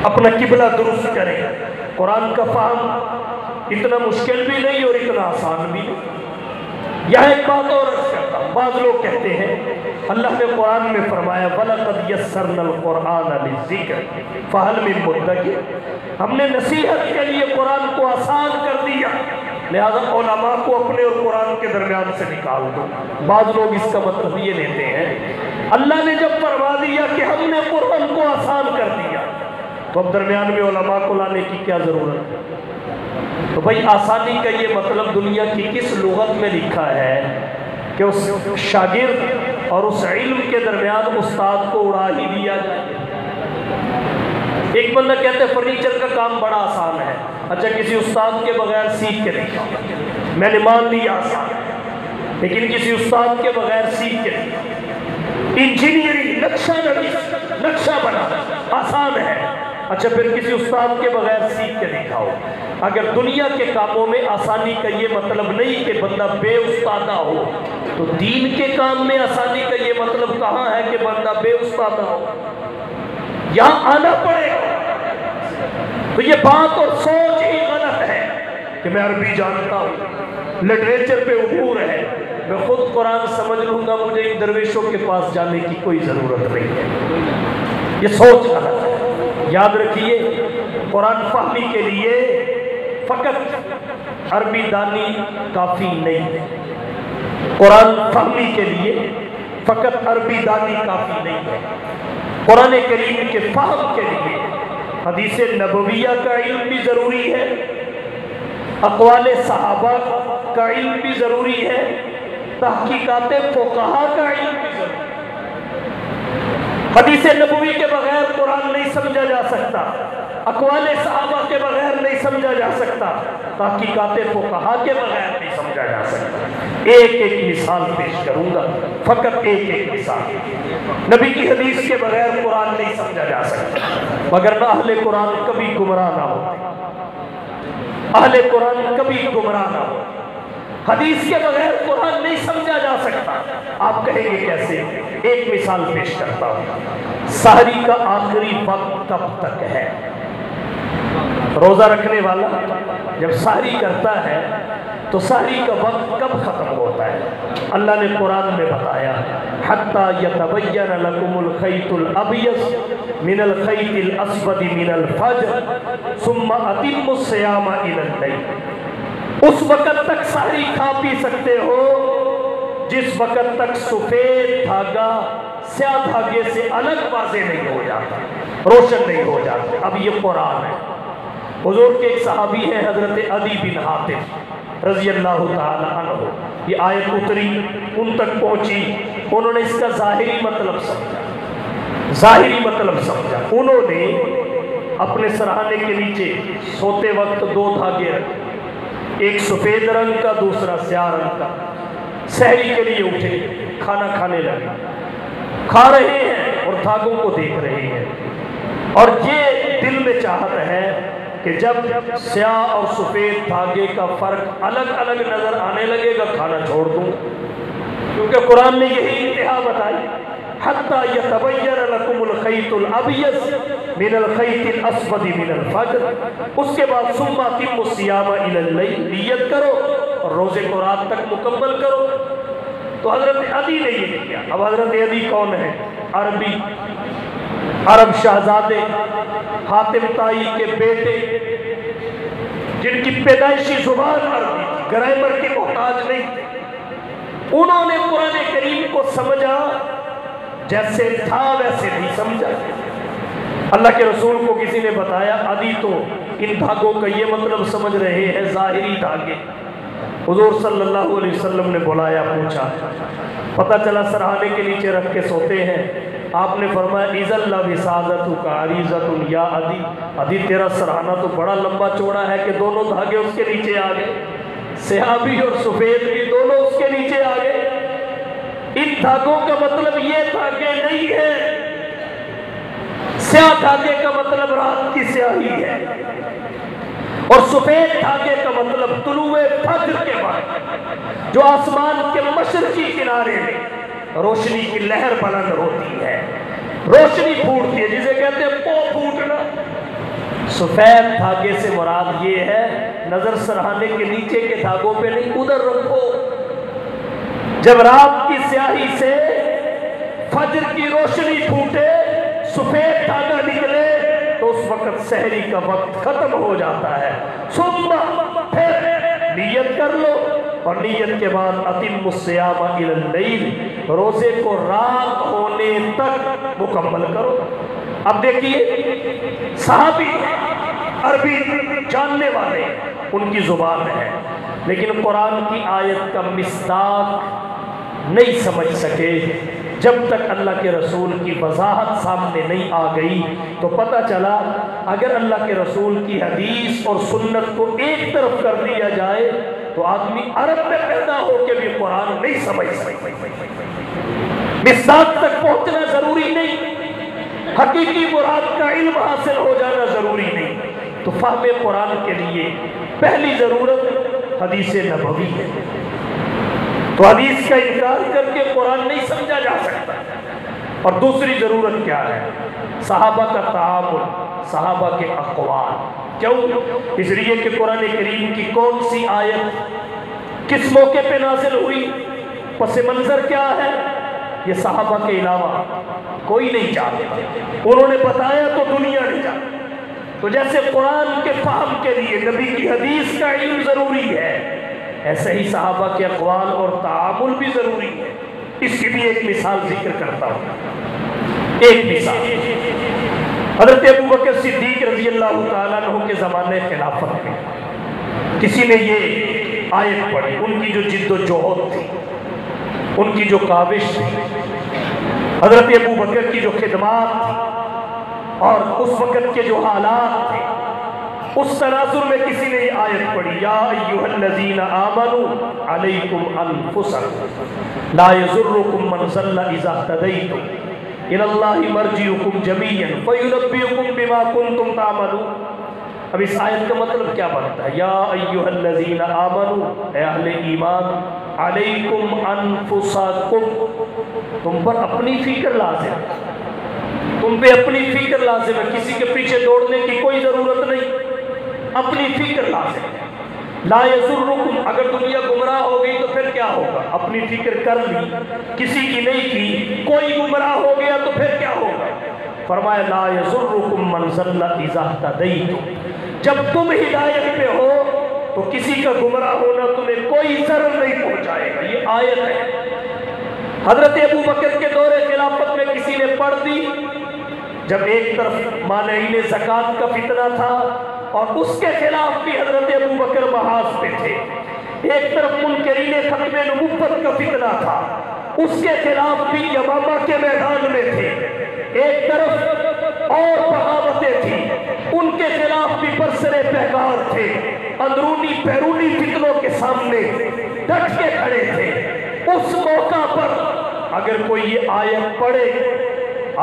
اپنا قبلہ درست کریں۔ قرآن کا فہم اتنا مشکل بھی نہیں اور اتنا آسان بھی نہیں۔ یہاں ایک بات اور عرض کرتا ہوں، بعض لوگ کہتے ہیں اللہ نے قرآن میں فرمایا وَلَقَدْ يَسَّرْنَا الْقُرْآنَ لِلذِّكْرِ فَهَلْ مِن مُدَّكِرٍ، ہم نے نصیحت کے لیے قرآن کو آسان کر دیا، لہذا علماء کو اپنے اور قرآن کے درمیان سے نکال دو۔ بعض لوگ اس کا مطلب یہ لیتے ہیں اللہ نے جب فرما دیا کہ ہم نے قرآن کو آسان کر دیا تو اب درمیان میں علماء کو لانے کی کیا ضرورت ہے؟ تو بھائی آسانی کا یہ مطلب دنیا کی کس لغت میں لکھا ہے کہ اس شاگرد اور اس علم کے درمیان استاد کو اڑا ہی دیا جائے؟ ایک بندہ کہتے ہیں فرنیچر کا کام بڑا آسان ہے، اچھا کسی استاد کے بغیر سیکھ کے دکھاؤ، میں نے مان لیا آسان ہے، لیکن کسی استاد کے بغیر سیکھ کے دکھاؤ۔ انجینئرنگ نقشہ بنانا آسان ہے، اچھا پھر کسی استاد کے بغیر سیکھ کے دکھاؤ۔ اگر دنیا کے کاموں میں آسانی کا یہ مطلب نہیں کہ بندہ بے استادہ ہو، تو دین کے کام میں آسانی کا یہ مطلب کہاں ہے کہ بندہ بے استادہ ہو؟ یہاں آنا پڑے گا۔ تو یہ بات اور سوچ ہی غلط ہے کہ میں عربی جانتا ہوں، لٹریچر پہ عبور ہے، میں خود قرآن سمجھ لوں گا، مجھے ان درویشوں کے پاس جانے کی کوئی ضرورت نہیں ہے۔ یہ سوچ غلط ہے۔ یاد رکھیے قرآن فہمی کے لیے فقط عربی دانی کافی نہیں ہے، قرآن فہمی کے لیے فقط عربی دانی کافی نہیں ہے۔ قرآن کریم کے فہم کے لیے حدیث نبویہ کا علم بھی ضروری ہے، اقوال صحابہ کا علم بھی ضروری ہے، تحقیقات فقہا کا علم بھی ضروری ہے۔ حدیث نبوی کے بغیر قرآن نہیں سمجھا جا سکتا، اقوال صحابہ کے بغیر نہیں سمجھا جا سکتا، تحقیقات فقہا کے بغیر نہیں سمجھا جا سکتا۔ ایک ایک مثال پیش کروں گا، فقط ایک ایک مثال۔ نبی کی حدیث کے بغیر قرآن نہیں سمجھا جا سکتا، مگر نہ اہل قرآن کبھی گمراہ نہ ہوتے، اہل قرآن کبھی گمراہ نہ ہوتے۔ حدیث کے بغیر قرآن نہیں سمجھا جا سکتا۔ آپ کہیں گے کیسے؟ ایک مثال پیش کرتا ہوں۔ سحری کا آخری وقت کب تک ہے؟ روزہ رکھنے والا جب سحری کرتا ہے تو سحری کا وقت کب ختم ہوتا ہے؟ اللہ نے قرآن میں بتایا حَتَّى يَتَبَيَّنَ لَكُمُ الْخَيْطُ الْأَبْيَضُ مِنَ الْخَيْطِ الْأَسْوَدِ مِنَ الْفَجْرِ ثُمَّ أَتِمُّوا الصِّيَامَ إِلَى اللَّيْلِ۔ اس وقت تک سحری کھا پی سکتے ہو جس وقت تک سفید دھاگا سیاہ دھاگے سے الگ واضح نہیں ہو جاتا، روشن نہیں ہو جاتا۔ اب یہ قرآن ہے۔ حضور کے ایک صحابی ہیں حضرت عدی بن حاتم رضی اللہ تعالی عنہ، یہ آیت اتری، ان تک پہنچی، انہوں نے اس کا ظاہری مطلب سمجھا۔ انہوں نے اپنے سرہانے کے نیچے سوتے وقت 2 دھاگے رکھے، ایک سفید رنگ کا دوسرا سیاہ رنگ کا۔ سحری کے لیے اٹھے، کھانا کھانے لگے، کھا رہے ہیں اور دھاگوں کو دیکھ رہے ہیں، اور یہ دل میں چاہت ہے کہ جب سیاہ اور سفید دھاگے کا فرق الگ الگ نظر آنے لگے گا کھانا چھوڑ دوں، کیونکہ قرآن نے یہی انتہا بتائی حَتَّى يَتَبَيَّنَ لَكُمُ الْخَيْطُ الْأَبْيَضُ مِنَ الْخَيْطِ الْأَسْوَدِ مِنَ الْفَجْرِ۔ اس کے بعد ثُمَّ أَتِمُّوا الصِّيَامَ إِلَى اللَّيْلِ، نیت کرو اور روزے کو رات تک مکمل کرو۔ تو حضرت عدی نے یہ کیا۔ اب حضرت عدی کون ہے؟ عرب شہزادے، حاتم طائی کے بیٹے، جن کی پیدائشی زبان عربی تھی، گرامر کے محتاج نہیں تھے۔ انہوں نے قرآن کریم کو سمجھا جیسے تھا ویسے نہیں سمجھا۔ اللہ کے رسول کو کسی نے بتایا عدی تو ان دھاگوں کا یہ مطلب سمجھ رہے ہیں ظاہری دھاگے۔ حضور صلی اللہ علیہ وسلم نے بلایا، پوچھا، پتہ چلا سرہانے کے نیچے رکھ کے سوتے ہیں۔ آپ نے فرمایا اِذَا لَوِسَادَتُكَ عَرِيضَةٌ یا عدی، عدی تیرا سرہانہ تو بڑا لمبا چوڑا ہے کہ دونوں دھاگے اس کے نیچے آ گئے، سیاہ بھی اور سفید بھی دونوں اس کے نیچے آ گئے۔ ان دھاگوں کا مطلب یہ دھاگے نہیں ہے، سیاہ دھاگے کا مطلب رات کی سیاہی ہے، اور سفید دھاگے کا مطلب طلوع فجر کے بعد جو آسمان کے مشرقی کنارے میں روشنی کی لہر بلند ہوتی ہے، روشنی پھوٹتی ہے، جسے کہتے ہیں پو پھوٹنا۔ سفید دھاگے سے مراد یہ ہے نظر سرہانے کے نیچے کے دھاگوں پہ نہیں، ادھر رکھو۔ جب رات کی سیاہی سے فجر کی روشنی پھوٹے، سفید دھاگا نکلے، تو اس وقت سحری کا وقت ختم ہو جاتا ہے۔ صبح پھر نیت کر لو، اور نیت کے بعد اتم الصیام الی اللیل، روزے کو رات ہونے تک مکمل کرو۔ اب دیکھیے صحابی عربی جاننے والے، ان کی زبان ہے، لیکن قرآن کی آیت کا مصداق نہیں سمجھ سکے جب تک اللہ کے رسول کی وضاحت سامنے نہیں آ گئی۔ تو پتہ چلا اگر اللہ کے رسول کی حدیث اور سنت کو ایک طرف کر دیا جائے تو آدمی عرب میں پیدا ہو کے بھی قرآن نہیں سمجھ سکتا۔ مصداق تک پہنچنا ضروری نہیں، حقیقی مراد کا علم حاصل ہو جانا ضروری نہیں۔ تو فہم قرآن کے لیے پہلی ضرورت حدیث نبوی ہے۔ تو حدیث کا انکار کر کے قرآن نہیں سمجھا جا سکتا۔ اور دوسری ضرورت کیا ہے؟ صحابہ کا تعامل، صحابہ کے اقوال۔ کیوں؟ اس لیے کہ قرآن کریم کی کون سی آیت کس موقع پہ نازل ہوئی، پس منظر کیا ہے، یہ صحابہ کے علاوہ کوئی نہیں جانتا۔ انہوں نے بتایا تو دنیا نہیں جانتی۔ تو جیسے قرآن کے فہم کے لیے نبی کی حدیث کا علم ضروری ہے، ایسے ہی صحابہ کے اقوال اور تعامل بھی ضروری ہے۔ اس کی بھی ایک مثال ذکر کرتا ہوں۔ ایک مثال، حضرت ابوبکر صدیق رضی اللہ تعالیٰ عنہ کے زمانے خلافت میں کسی نے یہ آیت پڑھی، ان کی جو جد و جہد تھی، ان کی جو کاوش تھی، حضرت ابوبکر کی جو خدمات تھی، اور اس وقت کے جو حالات تھے، اس تناظر میں کسی نے یہ آیت پڑھی، یا ایھا الذین آمنوا علیکم انفسکم لا یضرکم من ضل اذا اہتدیتم الی اللہ مرجعکم جمیعا فینبئکم بما کنتم تعملون۔ اب اس آیت کا مطلب کیا بنتا ہے؟ یا ایھا الذین آمنوا، اے اہل ایمان، علیکم انفسکم، تم پر اپنی فکر لازم ہے، تم پہ اپنی فکر لازم ہے، کسی کے پیچھے دوڑنے کی کوئی ضرورت نہیں، اپنی فکر لازم ہے۔ لا یضرکم، اگر دنیا گمراہ ہو گئی تو پھر کیا ہوگا؟ اپنی فکر کر لی، کسی کی نہیں کی، کوئی گمراہ ہو گیا تو پھر کیا ہوگا؟ فرمایا لا یضرکم من ضل اذا اهتدیتم، جب تم ہدایت پہ ہو تو کسی کا گمراہ ہونا تمہیں کوئی ضرر نہیں پہنچائے گا۔ یہ آیت ہے۔ حضرت ابو بکر کے دور خلافت میں کسی نے پڑھ دی، جب ایک طرف مانعین زکوٰۃ کا فتنہ تھا اور اس کے خلاف بھی حضرت ابو بکر محاذ پہ تھے، ایک طرف منکرین ختم نبوت کا فتنہ تھا، اس کے خلاف بھی یمامہ کے میدان میں تھے، ایک طرف اور بغاوتیں تھیں، ان کے خلاف بھی برسر پیگار تھے، اندرونی بیرونی فتنوں کے سامنے ڈٹ کے کھڑے تھے۔ اس موقع پر اگر کوئی یہ آیت پڑھے،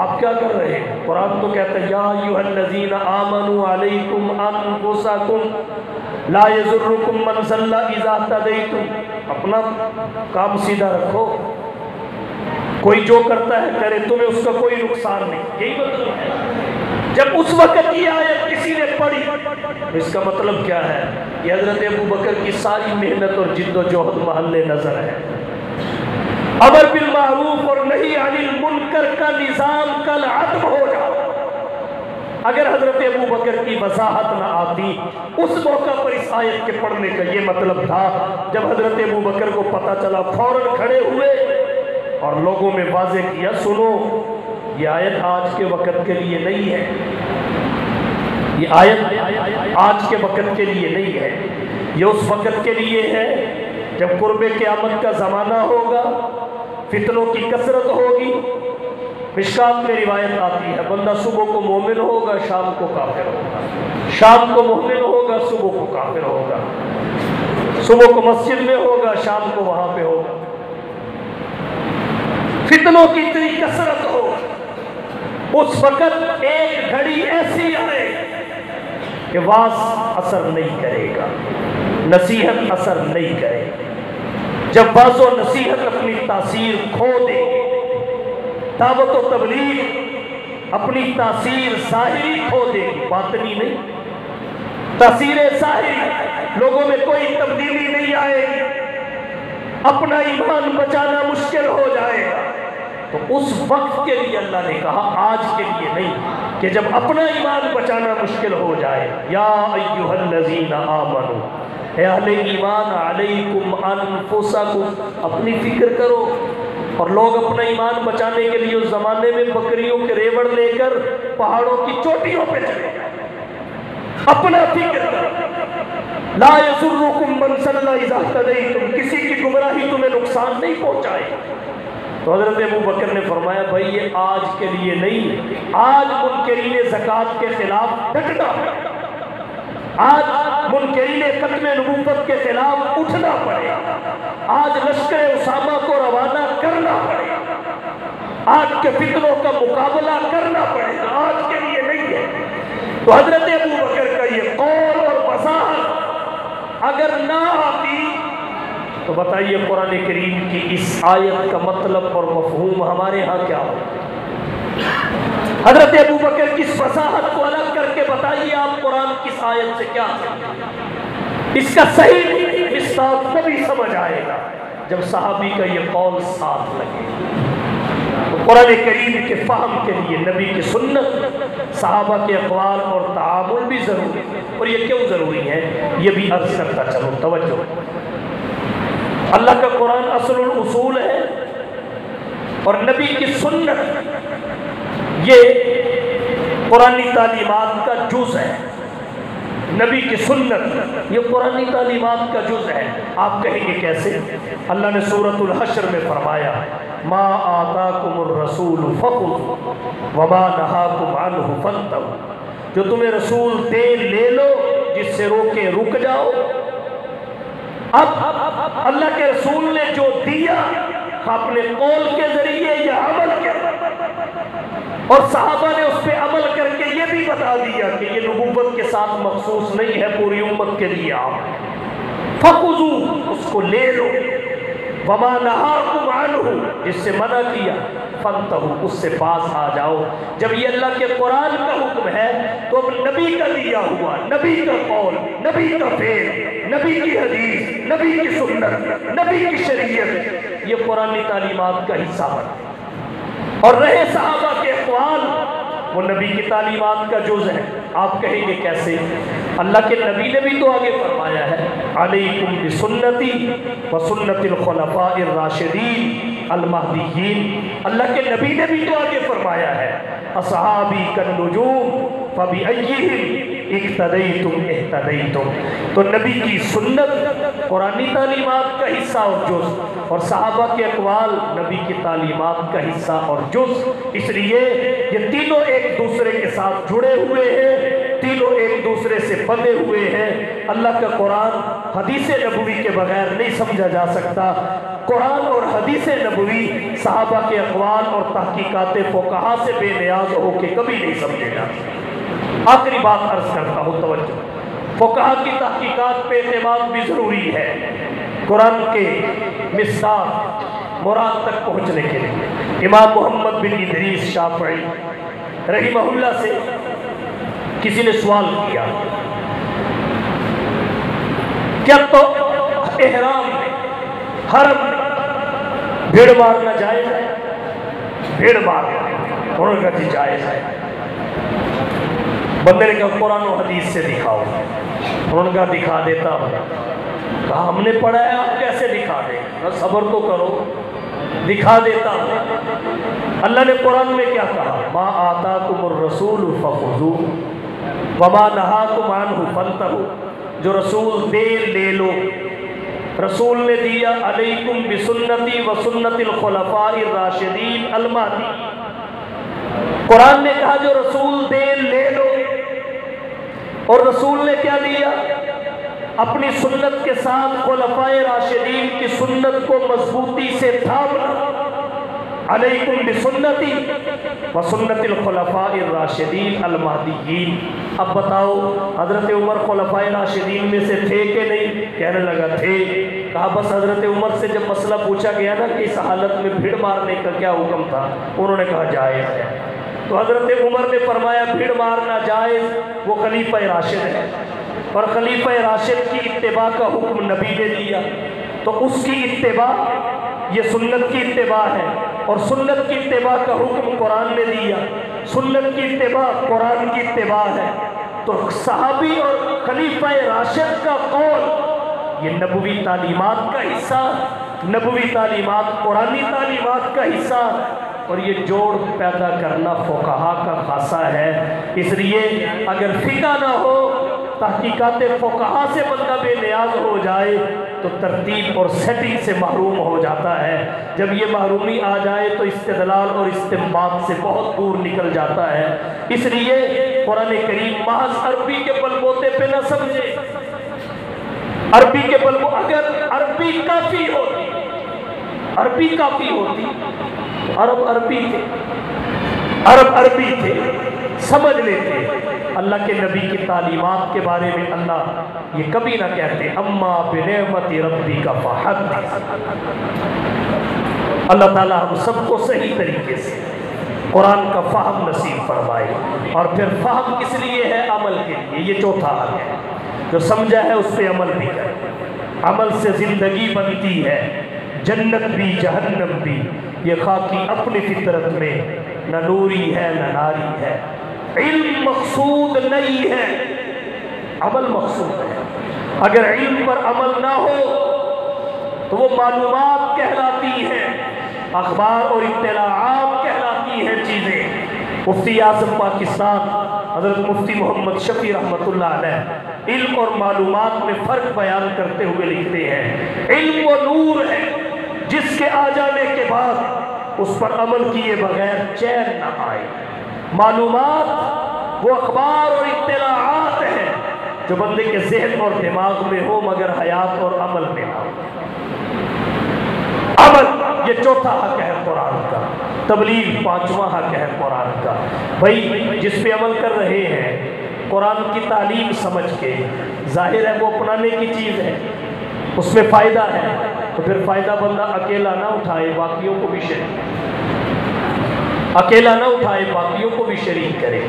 آپ کیا کر رہے ہیں؟ قرآن تو کہتا ہے یا ایھا الذین آمنوا علیکم انفسکم لا یضرکم من ضل اذا اهتدیتم، اپنا کام سیدھا رکھو، کوئی جو کرتا ہے کرے، تمہیں اس کا کوئی نقصان نہیں، یہی مطلب ہے۔ جب اس وقت یہ آیت کسی نے پڑھی، اس کا مطلب کیا ہے؟ یہ حضرت ابو بکر کی ساری محنت اور جد و جہد محل نظر ہے۔ امر بالمعروف اور نہی عن المنکر کا نظام کل عدم ہو جاتا۔ اگر حضرت ابو بکر کی وضاحت نہ آتی، اس موقع پر اس آیت کے پڑھنے کا یہ مطلب تھا، جب حضرت ابو بکر کو پتہ چلا فوراً کھڑے ہوئے اور لوگوں میں واضح کیا، سنو یہ آیت آج کے وقت کے لیے نہیں ہے، یہ آیت آج کے وقت کے لیے نہیں ہے، یہ اس وقت کے لیے ہے جب قرب قیامت کا زمانہ ہوگا، فتنوں کی کثرت ہوگی۔ مشکات میں روایت آتی ہے، بندہ صبح کو مومن ہوگا، شام کو کافر ہوگا، شام کو مومن ہوگا، صبح کو کافر ہوگا، صبح کو مسجد میں ہوگا، شام کو وہاں پہ ہوگا، فتنوں کی اتنی کثرت ہو، اس وقت ایک گھڑی ایسی آئے کہ واعظ اثر نہیں کرے گا، نصیحت اثر نہیں کرے گی۔ جب واعظ و نصیحت اپنی تاثیر کھو دے گی، دعوت و تبلیغ اپنی تاثیر ظاہری کھو دے گی، باطنی نہیں، تاثیر ظاہری، لوگوں میں کوئی تبدیلی نہیں آئے گی، اپنا ایمان بچانا مشکل ہو جائے گا، تو اس وقت کے لیے اللہ نے کہا، آج کے لیے نہیں، کہ جب اپنا ایمان بچانا مشکل ہو جائے۔ یا ایھا الذین آمنوا، اے اہل ایمان، علیکم انفسکم، اپنی فکر کرو۔ اور لوگ اپنا ایمان بچانے کے لیے اس زمانے میں بکریوں کے ریوڑ لے کر پہاڑوں کی چوٹیوں پہ چلے گئے، اپنا فکر کرو۔ لا یضرکم من ضل اذا اهتدیتم، کسی کی گمراہی تمہیں نقصان نہیں پہنچائے۔ تو حضرت ابو بکر نے فرمایا بھائی یہ آج کے لیے نہیں، آج منکرین زکوٰۃ کے خلاف ڈٹنا پڑے، آج منکرین ختم نبوت کے خلاف اٹھنا پڑے، آج لشکر اسامہ کو روانہ کرنا پڑے، آج کے فتنوں کا مقابلہ کرنا پڑے گا، آج کے لیے نہیں ہے۔ تو حضرت ابو بکر کا یہ قول اور وضاحت اگر نہ آتی تو بتائیے قرآن کریم کی اس آیت کا مطلب اور مفہوم ہمارے ہاں کیا ہو؟ حضرت ابو بکر کی اس وضاحت کو الگ کر کے بتائیے آپ قرآن کی اس آیت سے کیا، اس کا صحیح مصداق تبھی سمجھ آئے گا جب صحابی کا یہ قول ساتھ لگے۔ تو قرآن کریم کے فہم کے لیے نبی کی سنت، صحابہ کے اقوال اور تعامل بھی ضروری ہے۔ اور یہ کیوں ضروری ہے یہ بھی عرض کرتا چلو، توجہ۔ اللہ کا قرآن اصل الاصول ہے اور نبی کی سنت یہ قرآنی تعلیمات کا جز ہے، نبی کی سنت یہ قرآنی تعلیمات کا جز ہے۔ آپ کہیں گے کیسے؟ اللہ نے سورۃ الحشر میں فرمایا ما آتاکم الرسول فخذوہ وما نہاکم عنہ فانتہوا، جو تمہیں رسول دے لے لو، جس سے روکے رک جاؤ۔ اب اللہ کے رسول نے جو دیا اپنے قول کے ذریعے یا عمل کے ذریعے، اور صحابہ نے اس پہ عمل کر کے یہ بھی بتا دیا کہ یہ نبوت کے ساتھ مخصوص نہیں ہے، پوری امت کے لیے آپ فخذوا، اس کو لے لو، وما نہاکم عنہ، جس سے منع کیا فانتہوا، اس سے باز آ جاؤ۔ جب یہ اللہ کے قرآن کا حکم ہے تو اب نبی کا دیا ہوا، نبی کا قول، نبی کا فعل، نبی کی حدیث، نبی کی سنت، نبی کی شریعت، یہ قرآنی تعلیمات کا حصہ ہے۔ اور رہے صحابہ کے اقوال، وہ نبی کی تعلیمات کا جز ہے۔ آپ کہیں گے کیسے؟ اللہ کے نبی نے بھی تو آگے فرمایا ہے علیکم بسنتی وسنت الخلفاء الراشدین المہدیین۔ اللہ کے نبی نے بھی تو آگے فرمایا ہے اصحابی کالنجوم فبأیہم اقتدیتم اہتدیتم۔ تو نبی کی سنت قرآنی تعلیمات کا حصہ اور جز، اور صحابہ کے اقوال نبی کی تعلیمات کا حصہ اور جز۔ اس لیے یہ تینوں ایک دوسرے کے ساتھ جڑے ہوئے ہیں، تینوں ایک دوسرے سے بندھے ہوئے ہیں۔ اللہ کا قرآن حدیث نبوی کے بغیر نہیں سمجھا جا سکتا۔ قرآن اور حدیث نبوی صحابہ کے اقوال اور تحقیقات فقہا سے بے نیاز ہو کے کبھی نہیں سمجھے جا سکتے۔ آخری بات عرض کرتا ہوں، توجہ، فقہا کی تحقیقات پہ اعتماد بھی ضروری ہے قرآن کے مصداق مراد تک پہنچنے کے لیے۔ امام محمد بن ادریس شافعی رحمہ اللہ سے کسی نے سوال کیا، کیا تو احرام میں، حرم میں بھیڑ مارنا جائز ہے؟ بھیڑ مارنا، انہوں نے کہا جی جائز ہے۔ بندے نے کہا قرآن و حدیث سے دکھاؤ، انہوں نے کہا دکھا دیتا ہوں۔ کہا ہم نے پڑھا ہے، آپ کیسے دکھا دیں؟ صبر تو کرو، دکھا دیتا ہوں۔ اللہ نے قرآن میں کیا کہا؟ ما آتاکم الرسول فخذوہ وما نہاکم عنہ فانتہوا، جو رسول دے لے لو۔ رسول نے دیا علیکم بسنتی وسنت الخلفاء الراشدین المہدی۔ قرآن نے کہا جو رسول دے لے لو، اور رسول نے کیا دیا؟ اپنی سنت کے ساتھ خلفائے راشدین کی سنت کو مضبوطی سے تھامنا۔ علیکم بسنتی وسنت الخلفاء الراشدین المہدیین۔ اب بتاؤ حضرت عمر خلفائے راشدین میں سے تھے کہ نہیں؟ کہنے لگا تھے۔ کہا بس حضرت عمر سے جب مسئلہ پوچھا گیا نا کہ اس حالت میں بھیڑ مارنے کا کیا حکم تھا، انہوں نے کہا جائز ہے۔ تو حضرت عمر نے فرمایا بھیڑ مارنا جائز، وہ خلیفہ راشد ہے، اور خلیفہ راشد کی اتباع کا حکم نبی نے دیا، تو اس کی اتباع یہ سنت کی اتباع ہے، اور سنت کی اتباع کا حکم قرآن نے دیا، سنت کی اتباع قرآن کی اتباع ہے۔ تو صحابی اور خلیفہ راشد کا قول یہ نبوی تعلیمات کا حصہ، نبوی تعلیمات قرآنی تعلیمات کا حصہ، اور یہ جوڑ پیدا کرنا فقہا کا خاصہ ہے۔ اس لیے اگر فقہ نہ ہو، تحقیقات فقہا سے بندہ بے نیاز ہو جائے تو ترتیب اور سیٹنگ سے محروم ہو جاتا ہے۔ جب یہ محرومی آ جائے تو استدلال اور استنباط سے بہت دور نکل جاتا ہے۔ اس لیے قرآن کریم محض عربی کے بل بوتے پہ نہ سمجھے، عربی کے بل اگر عربی کافی ہوتی، عربی کافی ہوتی، عرب عربی تھے، سمجھ لیتے۔ اللہ کے نبی کی تعلیمات کے بارے میں اللہ یہ کبھی نہ کہتے اما بنعمت ربی کا فحدث۔ اللہ تعالی ہم سب کو صحیح طریقے سے قرآن کا فہم نصیب فرمائے، اور پھر فہم کس لیے ہے؟ عمل کے لیے۔ یہ چوتھا حل ہے، جو سمجھا ہے اس پہ عمل بھی کرے۔ عمل سے زندگی بنتی ہے، جنت بھی جہنم بھی۔ یہ خاکی اپنی فطرت میں نہ نوری ہے نہ ناری ہے۔ علم مقصود نہیں ہے، عمل مقصود ہے۔ اگر علم پر عمل نہ ہو تو وہ معلومات کہلاتی ہیں، اخبار اور اطلاعات کہلاتی ہیں چیزیں۔ مفتی اعظم پاکستان حضرت مفتی محمد شفیع رحمۃ اللہ علیہ علم اور معلومات میں فرق بیان کرتے ہوئے لکھتے ہیں علم وہ نور ہے جس کے آ جانے کے بعد اس پر عمل کیے بغیر چین نہ آئے۔ معلومات وہ اخبار اور اطلاعات ہیں جو بندے کے ذہن اور دماغ میں ہو مگر حیات اور عمل میں نہ ہو۔ عمل یہ چوتھا حق ہے قرآن کا، تبلیغ پانچواں حق ہے قرآن کا۔ بھائی جس پہ عمل کر رہے ہیں قرآن کی تعلیم سمجھ کے، ظاہر ہے وہ اپنانے کی چیز ہے، اس میں فائدہ ہے، تو پھر فائدہ بندہ اکیلا نہ اٹھائے، باقیوں کو بھی اکیلا نہ اٹھائے، باقیوں کو بھی شریک کرے،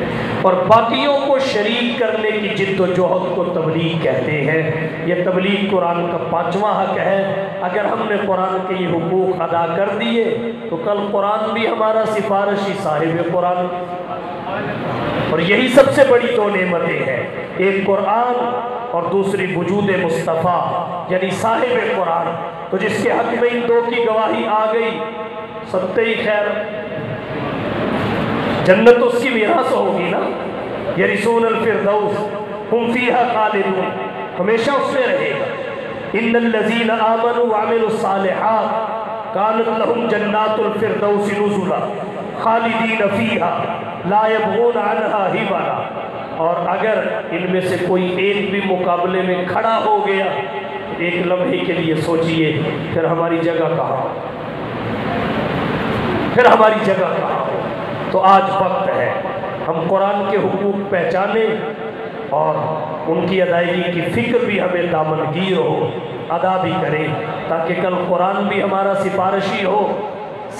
اور باقیوں کو شریک کرنے کی جد و جہد کو تبلیغ کہتے ہیں۔ یہ تبلیغ قرآن کا پانچواں حق ہے۔ اگر ہم نے قرآن کے یہ حقوق ادا کر دیے تو کل قرآن بھی ہمارا سفارشی صاحب قرآن، اور یہی سب سے بڑی دو نعمتیں ہیں، ایک قرآن اور دوسری وجود مصطفیٰ یعنی صاحب قرآن۔ تو جس کے حق میں ان دو کی گواہی آ گئی، سبتے ہی خیر، جنت اس کی میراث ہوگی نا، یرثون الفردوس ہم فیہا خالدون، ہمیشہ اس میں رہے گا۔ ان الذین آمنوا وعملوا الصالحات کانت لہم جنات الفردوس نزلا خالدین فیہا لا یبغون عنہا حولا۔ اور اگر ان میں سے کوئی ایک بھی مقابلے میں کھڑا ہو گیا، ایک لمحے کے لیے سوچئے پھر ہماری جگہ کہاں، پھر ہماری جگہ کہاں؟ تو آج وقت ہے ہم قرآن کے حقوق پہچانیں اور ان کی ادائیگی کی فکر بھی ہمیں دامنگیر ہو، ادا بھی کریں، تاکہ کل قرآن بھی ہمارا سفارشی ہو،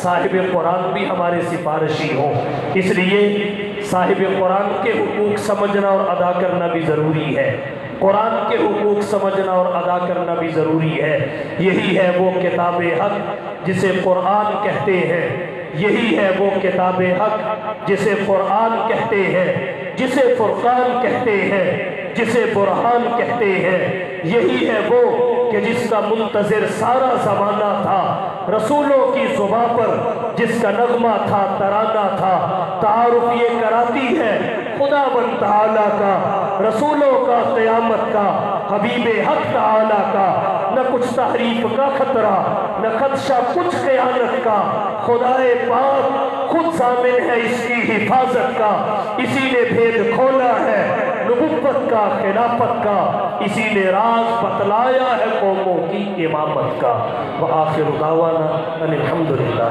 صاحب قرآن بھی ہمارے سفارشی ہو۔ اس لیے صاحب قرآن کے حقوق سمجھنا اور ادا کرنا بھی ضروری ہے، قرآن کے حقوق سمجھنا اور ادا کرنا بھی ضروری ہے۔ یہی ہے وہ کتاب حق جسے قرآن کہتے ہیں، یہی ہے وہ کتاب حق جسے قرآن کہتے ہیں، جسے فرقان کہتے ہیں، جسے برہان کہتے ہیں۔ یہی ہے وہ کہ جس کا منتظر سارا زمانہ تھا، رسولوں کی زباں پر جس کا نغمہ تھا، ترانہ تھا۔ تعارف یہ کراتی ہے خدا بند تعالیٰ کا، رسولوں کا، قیامت کا، حبیب حق تعالیٰ کا۔ نہ کچھ تحریف کا خطرہ، نہ خدشہ کچھ خیانت کا، خدائے پاک خود ضامن ہے اس کی حفاظت کا۔ اسی نے بھید کھولا ہے نبوت کا، خلافت کا، اسی نے راز بتلایا ہے قوموں کی امامت کا۔ وآخر دعوانا ان الحمدللہ۔